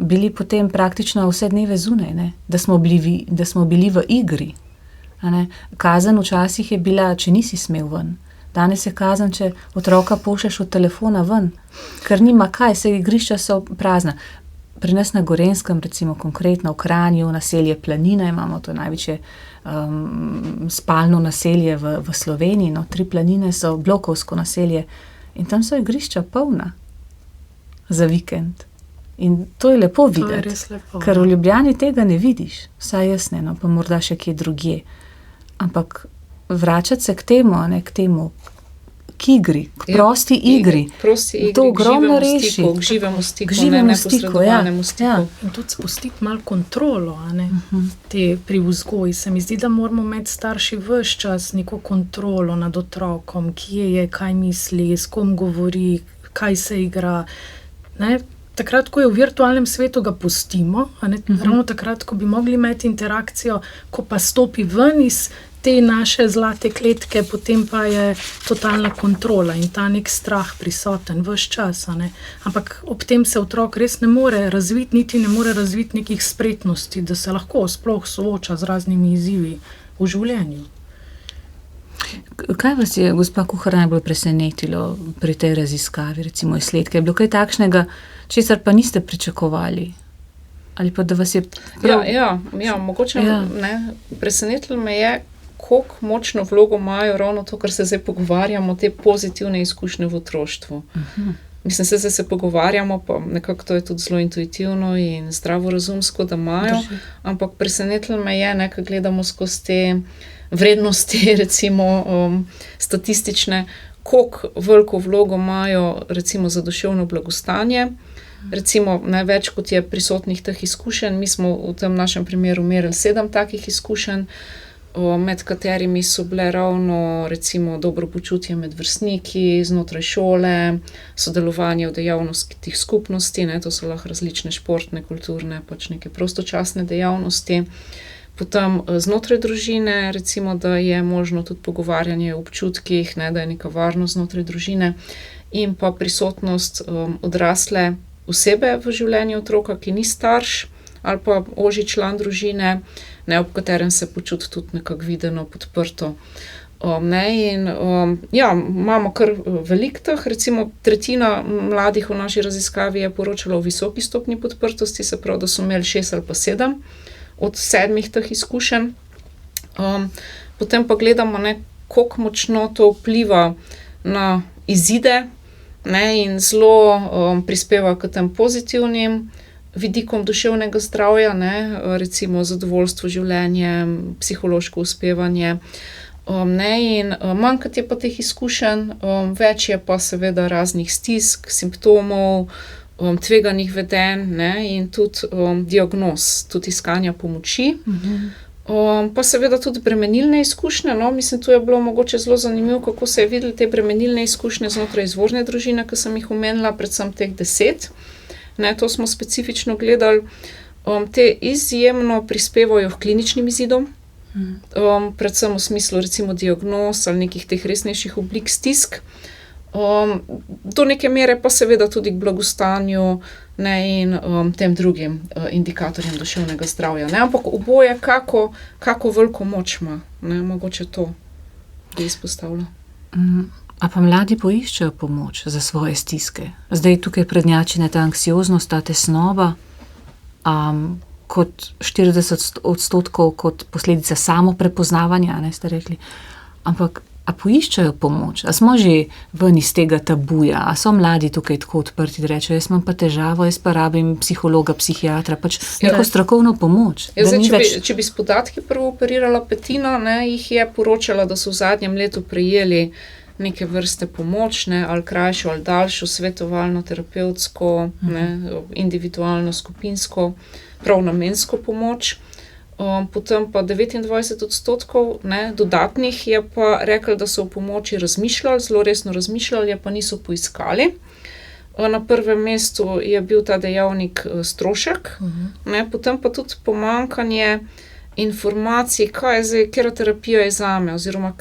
bili potem praktično vse dneve zunaj, da smo bili v igri. Kazen včasih je bila, če nisi smel ven. Danes je kazen, če otroka pošlješ od telefona ven, ker nima kaj, se igrišča so prazna. Pri nas na Gorenjskem, recimo konkretno v Kranju, naselje Planina, imamo to največje spalno naselje v Sloveniji, 3 Planine so blokovsko naselje in tam so igrišča polna za vikend. In to je lepo videti, ker v Ljubljani tega ne vidiš, vsaj jaz ne, pa morda še kje drugje. Ampak vračati se k temu, k igri, k prosti igri. To ogromno reši. K živemu stiku, ne neposredovanemu stiku. In tudi spustiti malo kontrolo, pri vzgoji. Se mi zdi, da moramo imeti starši ves čas neko kontrolo nad otrokom, kje je, kaj misli, s kom govori, kaj se igra. Takrat, ko je v virtualnem svetu, ga pustimo, ravno takrat, ko bi mogli imeti interakcijo, ko pa stopi ven iz te naše zlate kletke, potem pa je totalna kontrola in ta nek strah prisoten ves čas. Ampak ob tem se otrok res ne more razviti, niti ne more razviti nekih spretnosti, da se lahko sploh sooča z raznimi izzivi v življenju. Kaj vas je, gospa Kuhar, najbolj presenetilo pri tej raziskavi, recimo izsledke? Je bilo kaj takšnega, česar pa niste pričakovali? Ali pa da vas je prav... Mogoče presenetilo me je, koliko močno vlogo imajo ravno to, kar se zdaj pogovarjamo, te pozitivne izkušnje v otroštvu. Mislim, zdaj se pogovarjamo, pa nekako to je tudi zelo intuitivno in zdravorazumsko, da imajo, ampak presenetilo me je, ko gledamo skozi te vrednosti, recimo statistične, koliko veliko vlogo imajo recimo za duševno blagostanje. Recimo največ, kot je prisotnih teh izkušenj, mi smo v tem našem primeru merili 7 takih izkušenj, med katerimi so bile ravno recimo dobro počutje med vrstniki, znotraj šole, sodelovanje v dejavnostih skupnosti, to so lahko različne športne, kulturne, pač neke prostočasne dejavnosti. Potem znotraj družine, recimo, da je možno tudi pogovarjanje o občutkih, ne, da je neka varnost znotraj družine in pa prisotnost odrasle osebe v življenju otroka, ki ni starš ali pa ožji član družine, ne, ob katerem se počuti tudi nekako videno, podprto. Imamo kar veliko teh, recimo tretjina mladih v naši raziskavi je poročala o visoki stopnji podprtosti, se pravi, da so imeli 6 ali pa 7 od 7 teh izkušenj. Potem pa gledamo, ne, koliko močno to vpliva na izide, ne, in zelo prispeva k tem pozitivnim vidikom duševnega zdravja, ne, recimo zadovoljstvo življenjem, psihološko uspevanje. In manj kot je pa teh izkušenj, več je pa seveda raznih stisk, simptomov, tveganih vedenj, ne, in tudi diagnoz, tudi iskanja pomoči. Pa seveda tudi bremenilne izkušnje, no, mislim, tu je bilo mogoče zelo zanimivo, kako se je videli te bremenilne izkušnje znotraj izvorne družine, ki sem jih omenila, predvsem teh 10. Ne, to smo specifično gledali. Te izjemno prispevajo k kliničnim izidom, predvsem v smislu recimo diagnoz ali nekih teh resnejših oblik stisk. Do neke mere pa seveda tudi k blagostanju, ne, in tem drugim indikatorjem duševnega zdravja. Ne, ampak oboje kako veliko moč ima, ne, mogoče to bi izpostavila. A pa mladi poiščejo pomoč za svoje stiske? Zdaj tukaj prednjači ta anksioznost, ta tesnoba, kot 40% kot posledica samoprepoznavanja, ne, ste rekli. Ampak a poiščejo pomoč? A smo že ven iz tega tabuja? A so mladi tukaj tako odprti, da rečejo, jaz imam pa težavo, jaz pa rabim psihologa, psihiatra, pač neko strokovno pomoč? Če bi s podatki prvo operirala petina, ne, jih je poročala, da so v zadnjem letu prejeli neke vrste pomoč, ne, ali krajšo ali daljšo, svetovalno, terapevtsko, ne, individualno, skupinsko, prav namensko pomoč. Potem pa 29%, ne, dodatnih je pa rekli, da so o pomoči razmišljali, zelo resno razmišljali, pa niso poiskali. Na prvem mestu je bil ta dejavnik strošek, ne, potem pa tudi pomanjkanje informacij, kaj je zdaj, katera terapija je zame, oziroma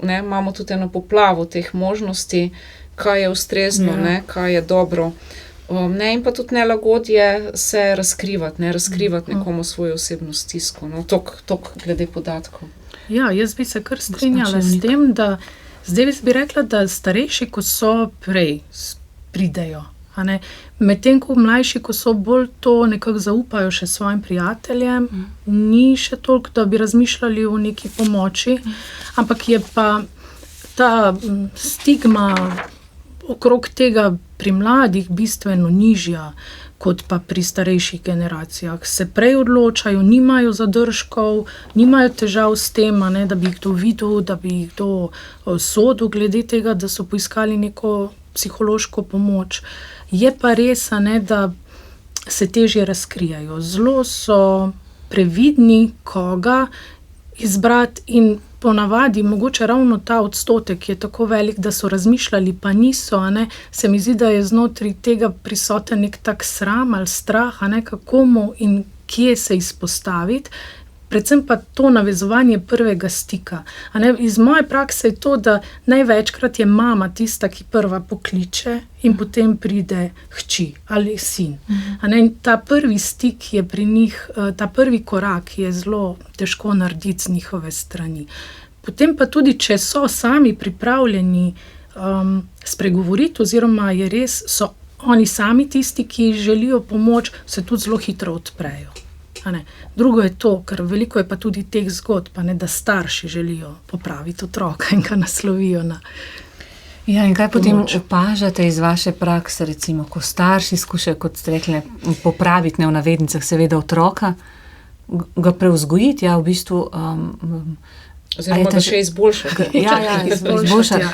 ne, imamo tudi eno poplavo teh možnosti, kaj je ustrezno, ne, kaj je dobro. Ne, in pa tudi nelagodje se razkrivati nekomu svojo osebno stisko. No, tok glede podatkov. Ja, jaz bi se kar strinjala s tem, da zdaj bi rekla, da starejši, ko so prej pridejo, a ne, medtem ko mlajši, ko so bolj to nekako zaupajo še svojim prijateljem, ni še toliko, da bi razmišljali o neki pomoči, ampak je pa ta stigma okrog tega pri mladih bistveno nižja, kot pa pri starejših generacijah. Se prej odločajo, nimajo zadržkov, nimajo težav s tem, ne, da bi jih kdo videl, da bi jih kdo sodil glede tega, da so poiskali neko psihološko pomoč. Je pa res, ne, da se težje razkrijajo. Zelo so previdni, koga izbrati, in ponavadi mogoče ravno ta odstotek je tako velik, da so razmišljali, pa niso, ne. Se mi zdi, da je znotraj tega prisoten nek tak sram ali strah, ne, kako mu in kje se izpostaviti, predvsem pa to navezovanje prvega stika. A ne, iz moje prakse je to, da največkrat je mama tista, ki prva pokliče in potem pride hči ali sin. A ne, in ta prvi stik je pri njih, ta prvi korak je zelo težko narediti z njihove strani. Potem pa tudi, če so sami pripravljeni spregovoriti, oziroma je res, so oni sami tisti, ki želijo pomoč, se tudi zelo hitro odprejo. Drugo je to, ker veliko je pa tudi teh zgodb, ne, da starši želijo popraviti otroka in ga naslovijo na Ja, in kaj pomoč. potem opažate iz vaše prakse, recimo, ko starši skušajo, kot ste rekli, popraviti, ne v navednicah, seveda otroka, ga prevzgojiti, ja, v bistvu Oziroma ga še izboljšati. Izboljšati,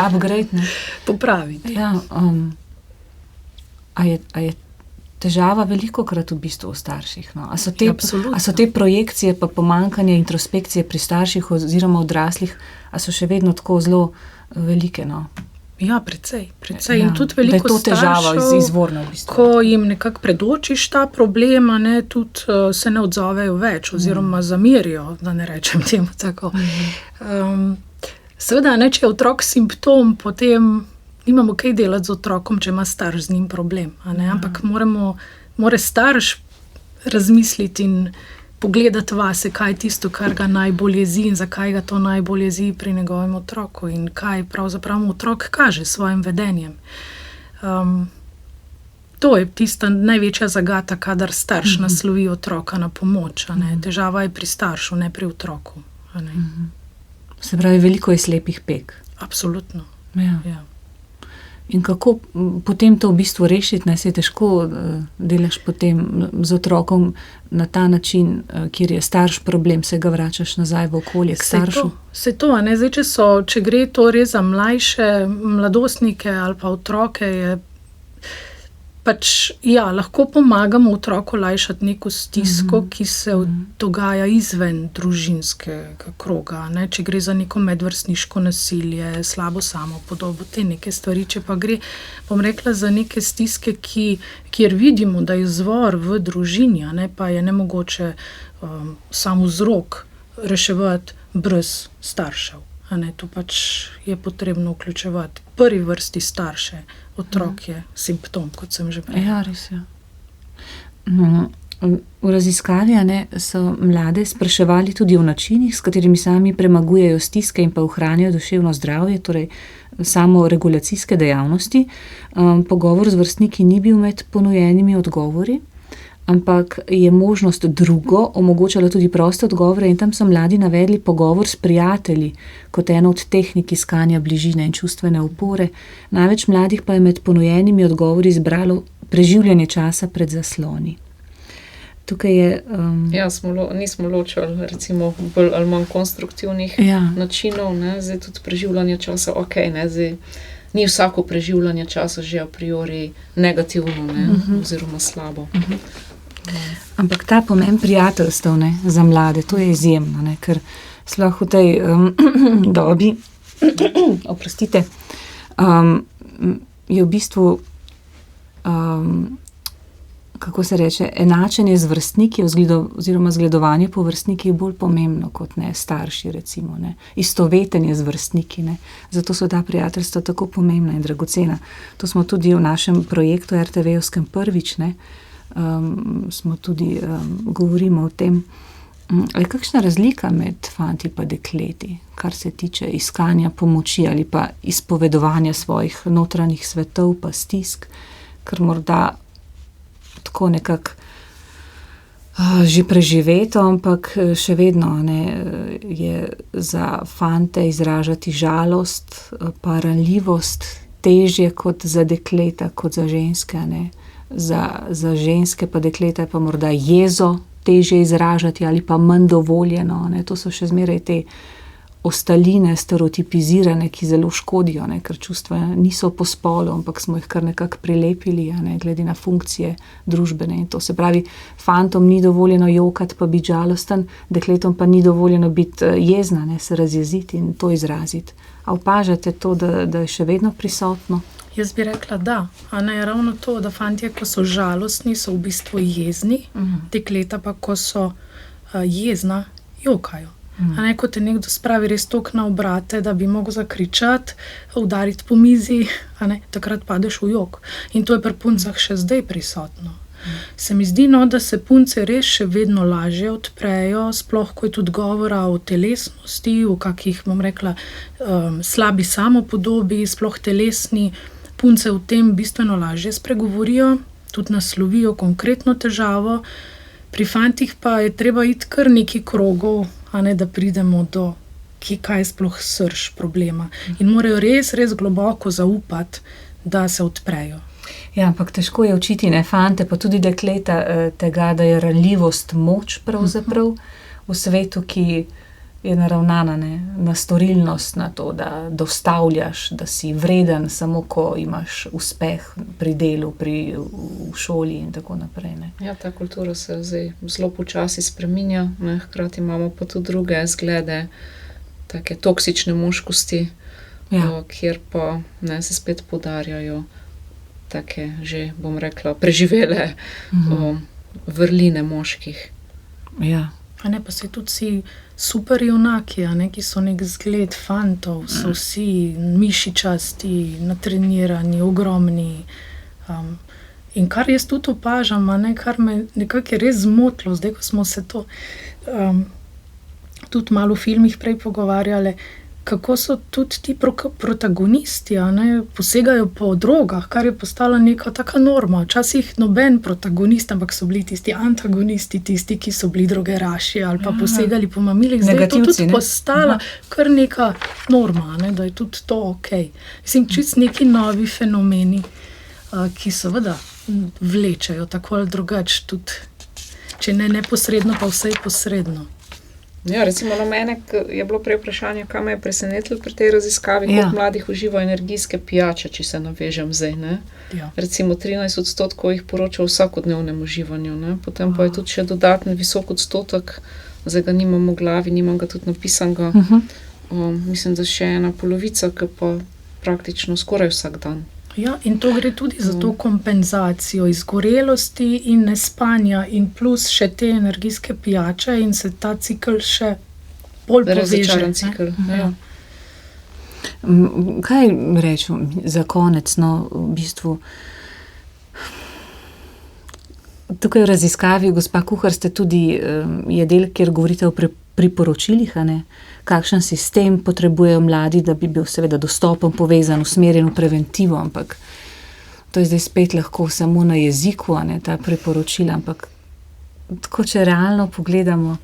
upgrade, ne. popraviti. Ja, a je težava velikokrat v bistvu v starših, no? A so te projekcije pa pomanjkanje introspekcije pri starših oziroma odraslih, a so še vedno tako zelo velike, no? Ja, precej. In tudi veliko da je to težava staršev, izvorna v bistvu. ko jim nekako predočiš ta problem, tudi se ne odzovejo več oziroma zamirijo, da ne rečem temu tako. Seveda, če je otrok simptom, potem nimamo kaj delati z otrokom, če ima starš z njim problem. Ampak mora starš razmisliti in pogledati vase, kaj je tisto, kar ga najbolj jezi in zakaj ga to najbolj jezi pri njegovem otroku in kaj pravzaprav mu otrok kaže s svojim vedenjem. To je tista največja zagata, kadar starš naslovi otroka na pomoč. Težava je pri staršu, ne pri otroku. Se pravi, veliko je slepih peg. Absolutno. Ja. In kako potem to v bistvu rešiti, se je težko delaš potem z otrokom na ta način, kjer je starš problem, se ga vračaš nazaj v okolje k staršu? Se to, zdaj, če gre to res za mlajše mladostnike ali pa otroke, je lahko pomagamo otroku lajšati neko stisko, ki se dogaja izven družinskega kroga. Če gre za neko medvrstniško nasilje, slabo samopodobo, te neke stvari. Če pa gre, bom rekla, za neke stiske, kjer vidimo, da je izvor v družini, pa je nemogoče sam vzrok reševati brez staršev. Tu je potrebno vključevati v prvi vrsti starše. Otrok je simptom, kot sem že prej. Ja, res je. V raziskavi so mlade spraševali tudi o načinih, s katerimi sami premagujejo stiske in pa ohranjajo duševno zdravje, torej samoregulacijske dejavnosti. Pogovor z vrstniki ni bil med ponujenimi odgovori, ampak je možnost drugo omogočala tudi proste odgovore in tam so mladi navedli pogovor s prijatelji kot eno od tehnik iskanja bližine in čustvene opore. Največ mladih pa je med ponujenimi odgovori izbralo preživljanje časa pred zasloni. Tukaj je... nismo ločili recimo bolj ali manj konstruktivnih načinov, zdaj tudi preživljanje časa, zdaj ni vsako preživljanje časa že a priori negativno, oziroma slabo. Ampak ta pomen prijateljstev za mlade, to je izjemno, ker sploh v tej dobi, oprostite, je v bistvu, kako se reče, enačenje z vrstniki oziroma zgledovanje po vrstnikih bolj pomembno kot starši, recimo, istovetenje z vrstniki. Zato so ta prijateljstva tako pomembna in dragocena. To smo tudi v našem projektu RTV-ovskem prvič, smo tudi govorimo o tem, kakšna razlika med fanti pa dekleti, kar se tiče iskanja pomoči ali pa izpovedovanja svojih notranjih svetov pa stisk, ker morda tako nekako že preživeto, ampak še vedno je za fante izražati žalost pa ranljivost težje kot za dekleta, kot za ženske. Za ženske pa dekleta je pa morda jezo težje izražati ali pa manj dovoljeno. To so še zmeraj te ostaline stereotipizirane, ki zelo škodijo, ker čustva niso po spolu, ampak smo jih kar nekako prilepili, glede na funkcije družbene. In to se pravi, fantom ni dovoljeno jokati pa biti žalosten, dekletom pa ni dovoljeno biti jezna, se razjeziti in to izraziti. A opažate to, da je še vedno prisotno? Jaz bi rekla, da. Ravno to, da fantje, ko so žalostni, so v bistvu jezni, dekleta pa, ko so jezna, jokajo. Ko te nekdo spravi res toliko na obrate, da bi mogel zakričati, udariti po mizi, takrat padeš v jok. In to je pri puncah še zdaj prisotno. Se mi zdi, da se punce res še vedno lažje odprejo, sploh ko je tudi govora o telesnosti, o kakih, bom rekla, slabi samopodobi, sploh telesni. Punce v tem bistveno lažje spregovorijo, tudi naslovijo konkretno težavo. Pri fantih pa je treba iti kar nekaj krogov, da pridemo do, kaj je sploh srž problema. In morajo res, res globoko zaupati, da se odprejo. Ja, ampak težko je učiti fante, pa tudi dekleta tega, da je ranljivost moč pravzaprav v svetu, ki je naravnana na storilnost, na to, da dostavljaš, da si vreden samo, ko imaš uspeh pri delu, v šoli in tako naprej. Ja, ta kultura se zdaj zelo počasi spreminja, hkrati imamo pa tudi druge zglede, take toksične moškosti, kjer pa se spet poudarjajo take že, bom rekla, preživele vrline moških. Ja. A ne, pa se tudi vsi super junaki, ki so nek zgled fantov, so vsi mišičasti, natrenirani, ogromni. In kar jaz tudi opažam, kar me nekako je res zmotilo, zdaj, ko smo se to tudi malo v filmih prej pogovarjali, kako so tudi ti protagonisti, posegajo po drogah, kar je postala neka taka norma. Včasih noben protagonist, ampak so bili tisti antagonisti, tisti, ki so bili drogeraši ali pa posegali po mamilih. Zdaj je to tudi postala kar neka norma, da je tudi to okej. Mislim, čisto neki novi fenomeni, ki seveda vlečejo tako ali drugače, tudi če ne neposredno, pa vsej posredno. Ja, recimo na mene je bilo prej vprašanje, kaj me je presenetilo pri tej raziskavi, koliko mladih uživa energijske pijače, če se navežem zdaj, ne. Ja. Recimo 13% jih poroča o vsakodnevnem uživanju, ne. Potem pa je tudi še dodatni visok odstotek, zdaj ga nimam v glavi, nimam ga tudi napisanega. Mislim, da še ena polovica, ki pa praktično skoraj vsak dan. Ja, in to gre tudi za to kompenzacijo izgorelosti in nespanja in plus še te energijske pijače in se ta cikl še bolj poveže. Razočaran cikl, ja. Kaj rečem za konec, v bistvu? Tukaj v raziskavi, gospa Kuhar, ste tudi je del, kjer govorite o priporočilih, kakšen sistem potrebujejo mladi, da bi bil seveda dostopen, povezan, usmerjen v preventivo, ampak to je zdaj spet lahko samo na jeziku, ta priporočila, ampak tako, če realno pogledamo,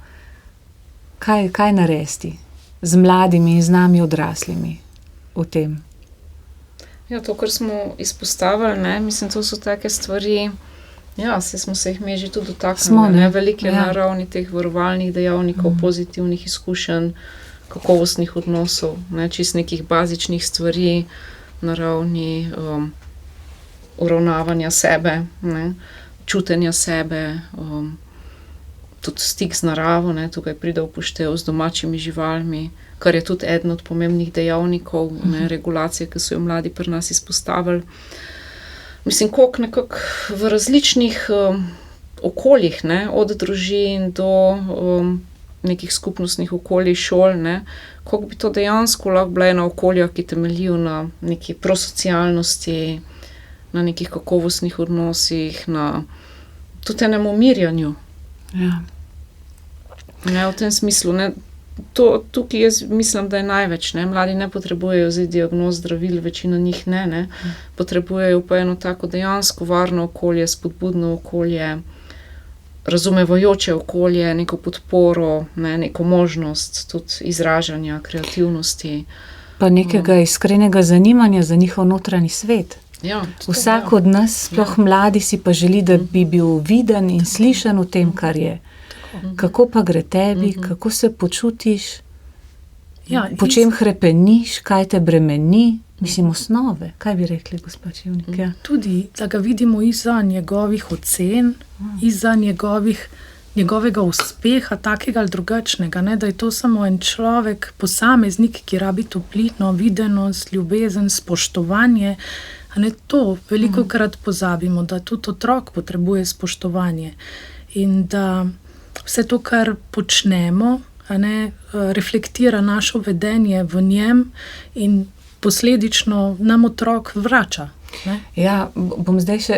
kaj narediti z mladimi in z nami odraslimi v tem? Ja, to, kar smo izpostavili, mislim, to so take stvari. Ja, smo se jih mi že tudi dotaknili. Velike na ravni teh varovalnih dejavnikov, pozitivnih izkušenj, kakovostnih odnosov, čisto nekih bazičnih stvari na ravni uravnavanja sebe, čutenja sebe, tudi stik z naravo, tukaj pride v poštev z domačimi živalmi, kar je tudi eden od pomembnih dejavnikov, regulacije, ki so jo mladi pri nas izpostavili. Mislim, koliko nekako v različnih okoljih, od družin do nekih skupnostnih okolij, šol, koliko bi to dejansko lahko bila ena okolja, ki temeljijo na neki prosocialnosti, na nekih kakovostnih odnosih, na tudi enem umirjanju. Ja. V tem smislu, tukaj jaz mislim, da je največ, mladi ne potrebujejo zdaj diagnoz, zdravil, večina njih ne, potrebujejo pa eno tako dejansko varno okolje, spodbudno okolje, razumevajoče okolje, neko podporo, neko možnost tudi izražanja, kreativnosti. Pa nekega iskrenega zanimanja za njihov notranji svet. Ja, vsak od nas, sploh mladi, si pa želi, da bi bil viden in slišan v tem, kar je. Kako pa gre tebi, kako se počutiš, po čem hrepeniš, kaj te bremeni, mislim, osnove. Kaj bi rekli, gospa Čevnik? Ja. Tudi, da ga vidimo izza njegovih ocen, izza njegovega uspeha, takega ali drugačnega, da je to samo en človek, posameznik, ki rabi toplino, videnost, ljubezen, spoštovanje. To velikokrat pozabimo, da tudi otrok potrebuje spoštovanje in da vse to, kar počnemo, reflektira naše vedenje v njem in posledično nam otrok vrača. Ja, bom zdaj še,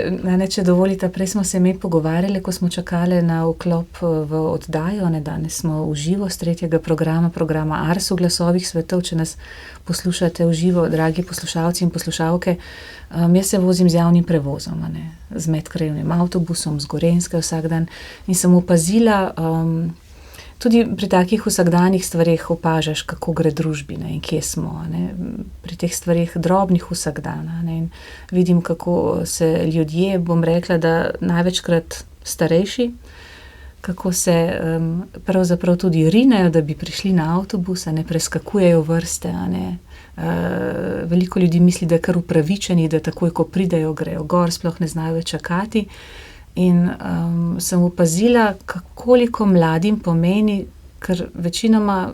če dovolite, prej smo se pogovarjali, ko smo čakali na vklop v oddajo, danes smo v živo z 3. programa Ars v glasovih svetov, če nas poslušate v živo, dragi poslušalci in poslušalke. Jaz se vozim z javnim prevozom, z medkrajevnim avtobusom, z Gorenjske vsak dan in sem opazila, tudi pri takih vsakdanjih stvareh opažaš, kako gre družbi in kje smo. Pri teh stvareh drobnih vsakdana. In vidim, kako se ljudje, bom rekla, da največkrat starejši, kako se pravzaprav tudi rinejo, da bi prišli na avtobus, preskakujejo vrste. Veliko ljudi misli, da je kar upravičeni, da takoj, ko pridejo, grejo gor, sploh ne znajo več čakati. In sem opazila, koliko mladim pomeni, ker večinoma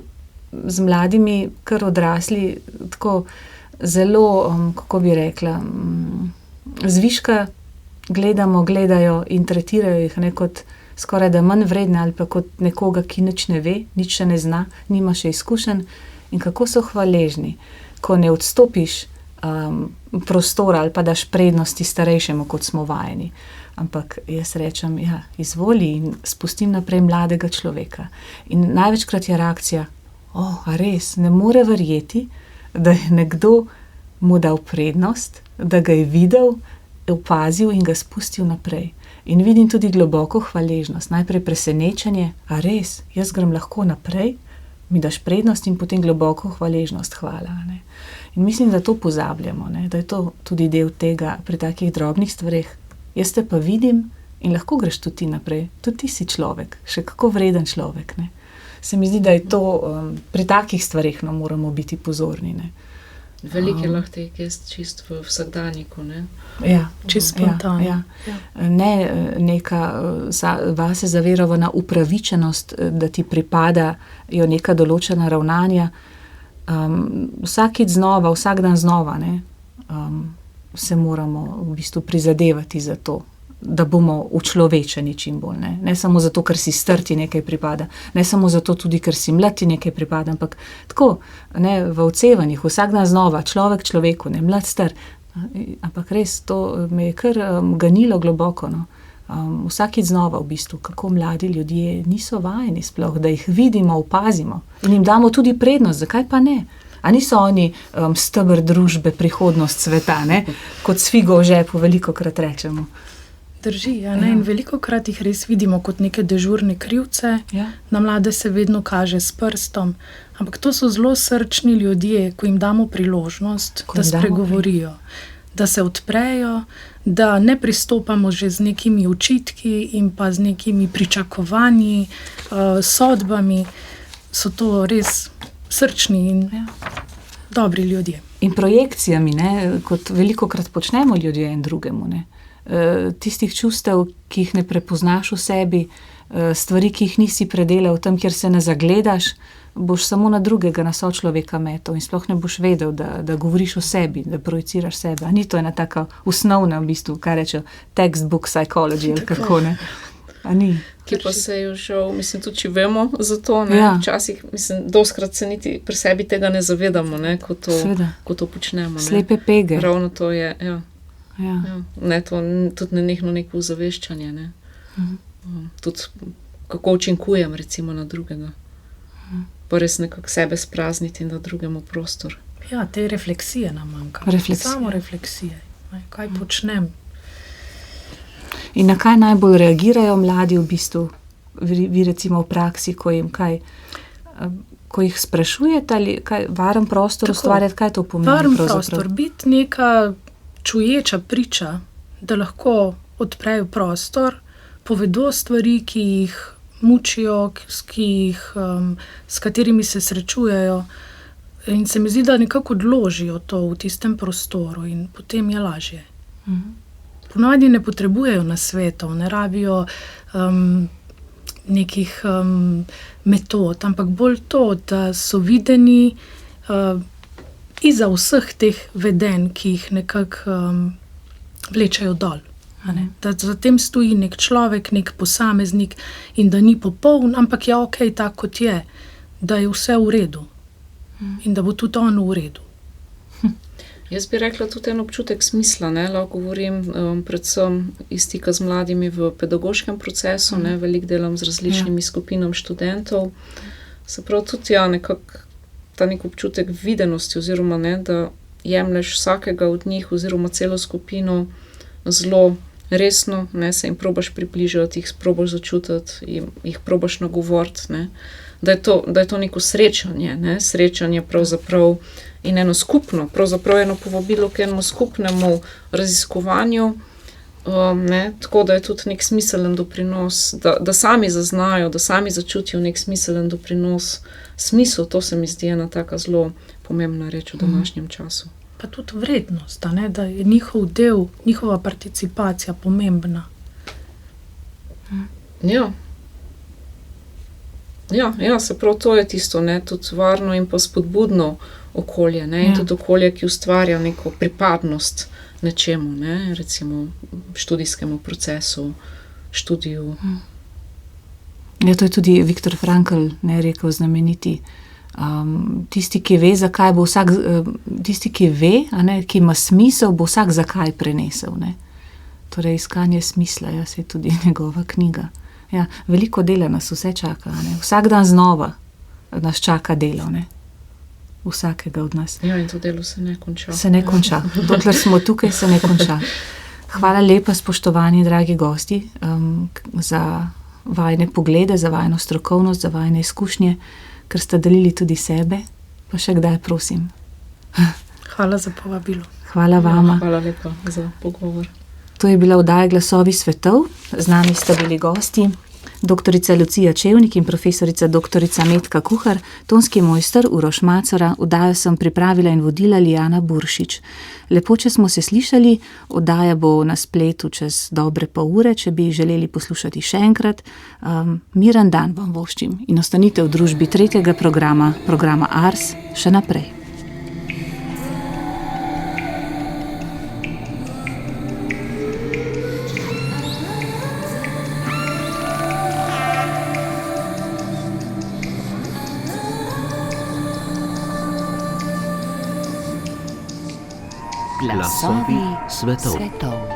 z mladimi kar odrasli tako zelo, kako bi rekla, zviška gledajo in tretirajo jih ne kot skoraj da manj vredne ali pa kot nekoga, ki nič ne ve, nič še ne zna, nima še izkušenj in kako so hvaležni, ko ne odstopiš prostora ali pa daš prednosti starejšemu, kot smo vajeni. Ampak jaz rečem, ja, izvoli in spustim naprej mladega človeka. In največkrat je reakcija, a res, ne more verjeti, da je nekdo mu dal prednost, da ga je videl, opazil in ga spustil naprej. In vidim tudi globoko hvaležnost, najprej presenečenje, a res, jaz grem lahko naprej, mi daš prednost in potem globoko hvaležnost, hvala. Ne? In mislim, da to pozabljamo, ne? Da je to tudi del tega pri takih drobnih stvareh. Jaz te pa vidim in lahko greš tudi ti naprej, tudi ti si človek, še kako vreden človek. Ne? Se mi zdi, da je to pri takih stvareh moramo biti pozorni. Ne? Veliko je lahko teh gest čist v vsakdanjiku, ne? Ja, Čist spontano. Ja. Ne neka vase zaverovana upravičenost, da ti pripadajo neka določena ravnanja. Vsakič znova, vsak dan znova, ne? Se moramo v bistvu prizadevati za to, da bomo učlovečeni čim bolj. Ne samo zato, ker si star ti nekaj pripada, ne samo zato tudi, ker si mlad ti nekaj pripada, ampak tako, ne, v odsevanjih, vsak dan znova, človek človeku, ne, mlad, star. Ampak res, to me je kar ganilo globoko. No. Vsakič znova v bistvu, kako mladi ljudje niso vajeni sploh, da jih vidimo, opazimo in jim damo tudi prednost, zakaj pa ne? A niso oni steber družbe, prihodnost sveta, ne? Kot s figo v žepu velikokrat rečemo. Drži, ja, ne? In velikokrat jih res vidimo kot neke dežurne krivce, na mlade se vedno kaže s prstom, ampak to so zelo srčni ljudje, ko jim damo priložnost, da spregovorijo, da se odprejo, da ne pristopamo že z nekimi očitki in pa z nekimi pričakovanji, sodbami, so to res srčni in dobri ljudje. In projekcijami, ne, kot velikokrat počnemo ljudje en drugemu, ne. Tistih čustev, ki jih ne prepoznaš v sebi, stvari, ki jih nisi predelal, tam, kjer se ne zagledaš, boš samo na drugega, na sočloveka metal in sploh ne boš vedel, da govoriš o sebi, da projiciraš sebe. A ni to ena taka osnovna, v bistvu, kaj rečejo, textbook psychology, ali kako, ne? A ni? Ki pa se je šel, mislim, tudi če vemo za to, ne, včasih, mislim, doskrat se niti pri sebi tega ne zavedamo, ne, ko to počnemo, ne. Slepe pege. Ravno to je, ne, to tudi nenehno neko ozaveščanje, ne. Tudi kako učinkujem, recimo, na drugega. Pa res nekako sebe sprazniti in da drugemu prostor. Ja, te refleksije nam manjka. Samo refleksije. Kaj počnem? In na kaj najbolj reagirajo mladi v bistvu? Vi recimo v praksi, ko jih sprašujete ali kaj, varen prostor ustvarjati, kaj to pomeni? Varen prostor, biti neka čuječa priča, da lahko odprejo prostor, povedo stvari, ki jih mučijo, s katerimi se srečujejo in se mi zdi, da nekako odložijo to v tistem prostoru in potem je lažje. Ponavadi ne potrebujejo nasvetov, ne rabijo nekih metod, ampak bolj to, da so videni izza vseh teh vedenj, ki jih nekako vlečajo dol. Da za tem stoji nek človek, nek posameznik in da ni popoln, ampak je okej tak, kot je, da je vse v redu in da bo tudi on v redu. Jaz bi rekla tudi en občutek smisla, ne, lahko govorim predvsem iz stika z mladimi v pedagoškem procesu, ne, veliko delam z različnimi skupinami študentov, se pravi tudi nekako ta nek občutek videnosti oziroma ne, da jemlješ vsakega od njih oziroma celo skupino zelo resno, ne, se jim probaš približati, jih probaš začutiti, jih probaš nagovoriti, ne, da je to neko srečanje, ne, srečanje pravzaprav in eno skupno, pravzaprav eno povabilo k enemu skupnemu raziskovanju, ne, tako da je tudi nek smiselen doprinos, da sami zaznajo, da sami začutijo nek smiselen doprinos, smisel, to se mi zdi ena taka zelo pomembna reč v današnjem času. Pa tudi vrednost, ne, da je njihov del, njihova participacija pomembna. Ja. Ja, se prav to je tisto, ne, tudi varno in pa spodbudno okolje, ne, in tudi okolje, ki ustvarja neko pripadnost nečemu, ne, recimo študijskemu procesu, študiju. Ja, to je tudi Viktor Frankl, ne, rekel znameniti. Tisti, ki ve, zakaj bo vsak, tisti, ki ve, a ne, ki ima smisel, bo vsak zakaj prenesel, ne. Torej, iskanje smisla, ja, se je tudi njegova knjiga. Ja, veliko dela nas vse čaka, ne. Vsak dan znova nas čaka delo, ne. Vsakega od nas. Ja, in to delo se ne konča. Se ne konča. Dokler smo tukaj, se ne konča. Hvala lepa, spoštovani dragi gosti, za vajine poglede, za vajino strokovnost, za vajine izkušnje, ker ste delili tudi sebe, pa še kdaj, prosim. Hvala za povabilo. Hvala vama. Hvala lepa za pogovor. To je bila oddaja Glasovi svetov. Z nami sta bili gosti doktorica Lucija Čevnik in profesorica doktorica Metka Kuhar, tonski mojster Uroš Macora. Oddajo sem pripravila in vodila Lijana Buršič. Lepo, če smo se slišali, oddaja bo na spletu čez dobre pol ure, če bi želeli poslušati še enkrat. Miren dan vam voščim in ostanite v družbi tretjega programa Ars, še naprej. Glasovi svetov.